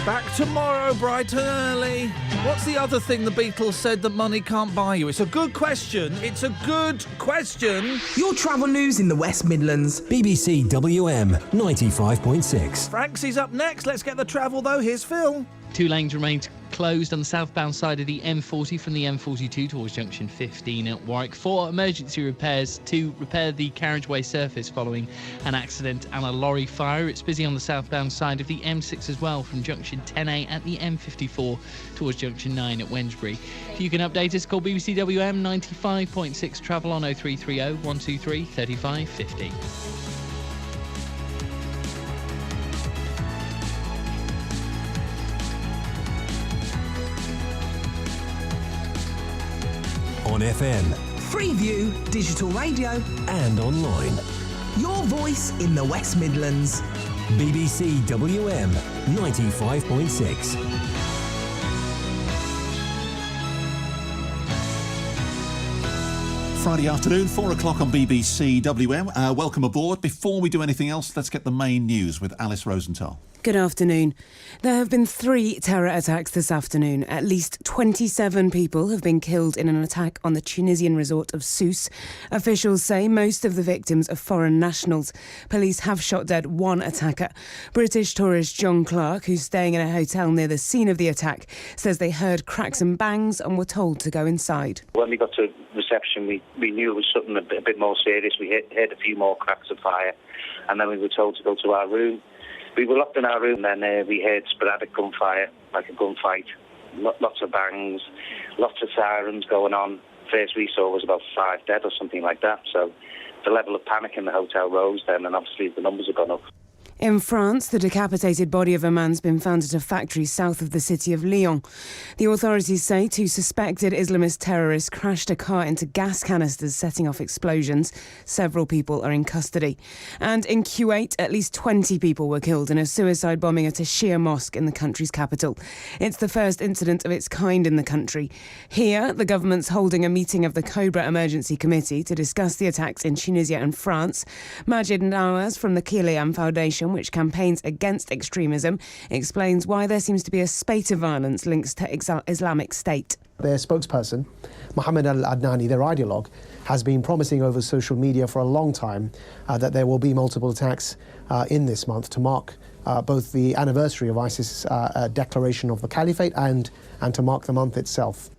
Back tomorrow, bright and early. What's the other thing the Beatles said that money can't buy you? It's a good question. It's a good question. Your travel news in the West Midlands. BBC WM 95.6. Franksy's up next. Let's get the travel, though. Here's Phil. 2 lanes remain closed on the southbound side of the M40 from the M42 towards junction 15 at Warwick. 4 emergency repairs to repair the carriageway surface following an accident and a lorry fire. It's busy on the southbound side of the M6 as well from junction 10A at the M54 towards junction 9 at Wednesbury. If you can update us, call BBC WM 95.6 travel on 0330 123 3550. On FM. Freeview Digital Radio. And online. Your voice in the West Midlands. BBC WM 95.6. Friday afternoon, 4 o'clock on BBC WM. Welcome aboard. Before we do anything else, let's get the main news with Alice Rosenthal. Good afternoon. There have been 3 terror attacks this afternoon. At least 27 people have been killed in an attack on the Tunisian resort of Sousse. Officials say most of the victims are foreign nationals. Police have shot dead 1 attacker. British tourist John Clark, who's staying in a hotel near the scene of the attack, says they heard cracks and bangs and were told to go inside. When we got to reception, we knew it was something a bit more serious. We heard a few more cracks of fire, and then we were told to go to our room. We were locked in our room, and then we heard sporadic gunfire, like a gunfight. Lots of bangs, lots of sirens going on. First we saw was about 5 dead or something like that. So the level of panic in the hotel rose then, and obviously the numbers have gone up. In France, the decapitated body of a man's been found at a factory south of the city of Lyon. The authorities say 2 suspected Islamist terrorists crashed a car into gas canisters, setting off explosions. Several people are in custody. And in Kuwait, at least 20 people were killed in a suicide bombing at a Shia mosque in the country's capital. It's the first incident of its kind in the country. Here, the government's holding a meeting of the Cobra Emergency Committee to discuss the attacks in Tunisia and France. Majid Nawaz from the Kilayam Foundation, which campaigns against extremism, explains why there seems to be a spate of violence linked to Islamic State. Their spokesperson, Mohammed al-Adnani, their ideologue, has been promising over social media for a long time that there will be multiple attacks in this month to mark both the anniversary of ISIS' declaration of the caliphate and to mark the month itself.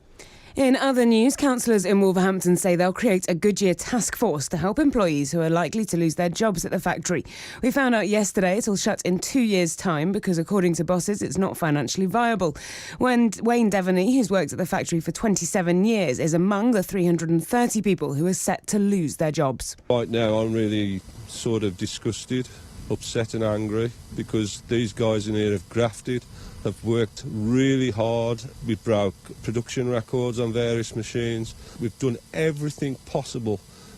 In other news, councillors in Wolverhampton say they'll create a Goodyear task force to help employees who are likely to lose their jobs at the factory. We found out yesterday it'll shut in 2 years' time because, according to bosses, it's not financially viable. When Wayne Devaney, who's worked at the factory for 27 years, is among the 330 people who are set to lose their jobs. Right now, I'm really sort of disgusted, upset and angry because these guys in here have grafted, have worked really hard. We've broke production records on various machines. We've done everything possible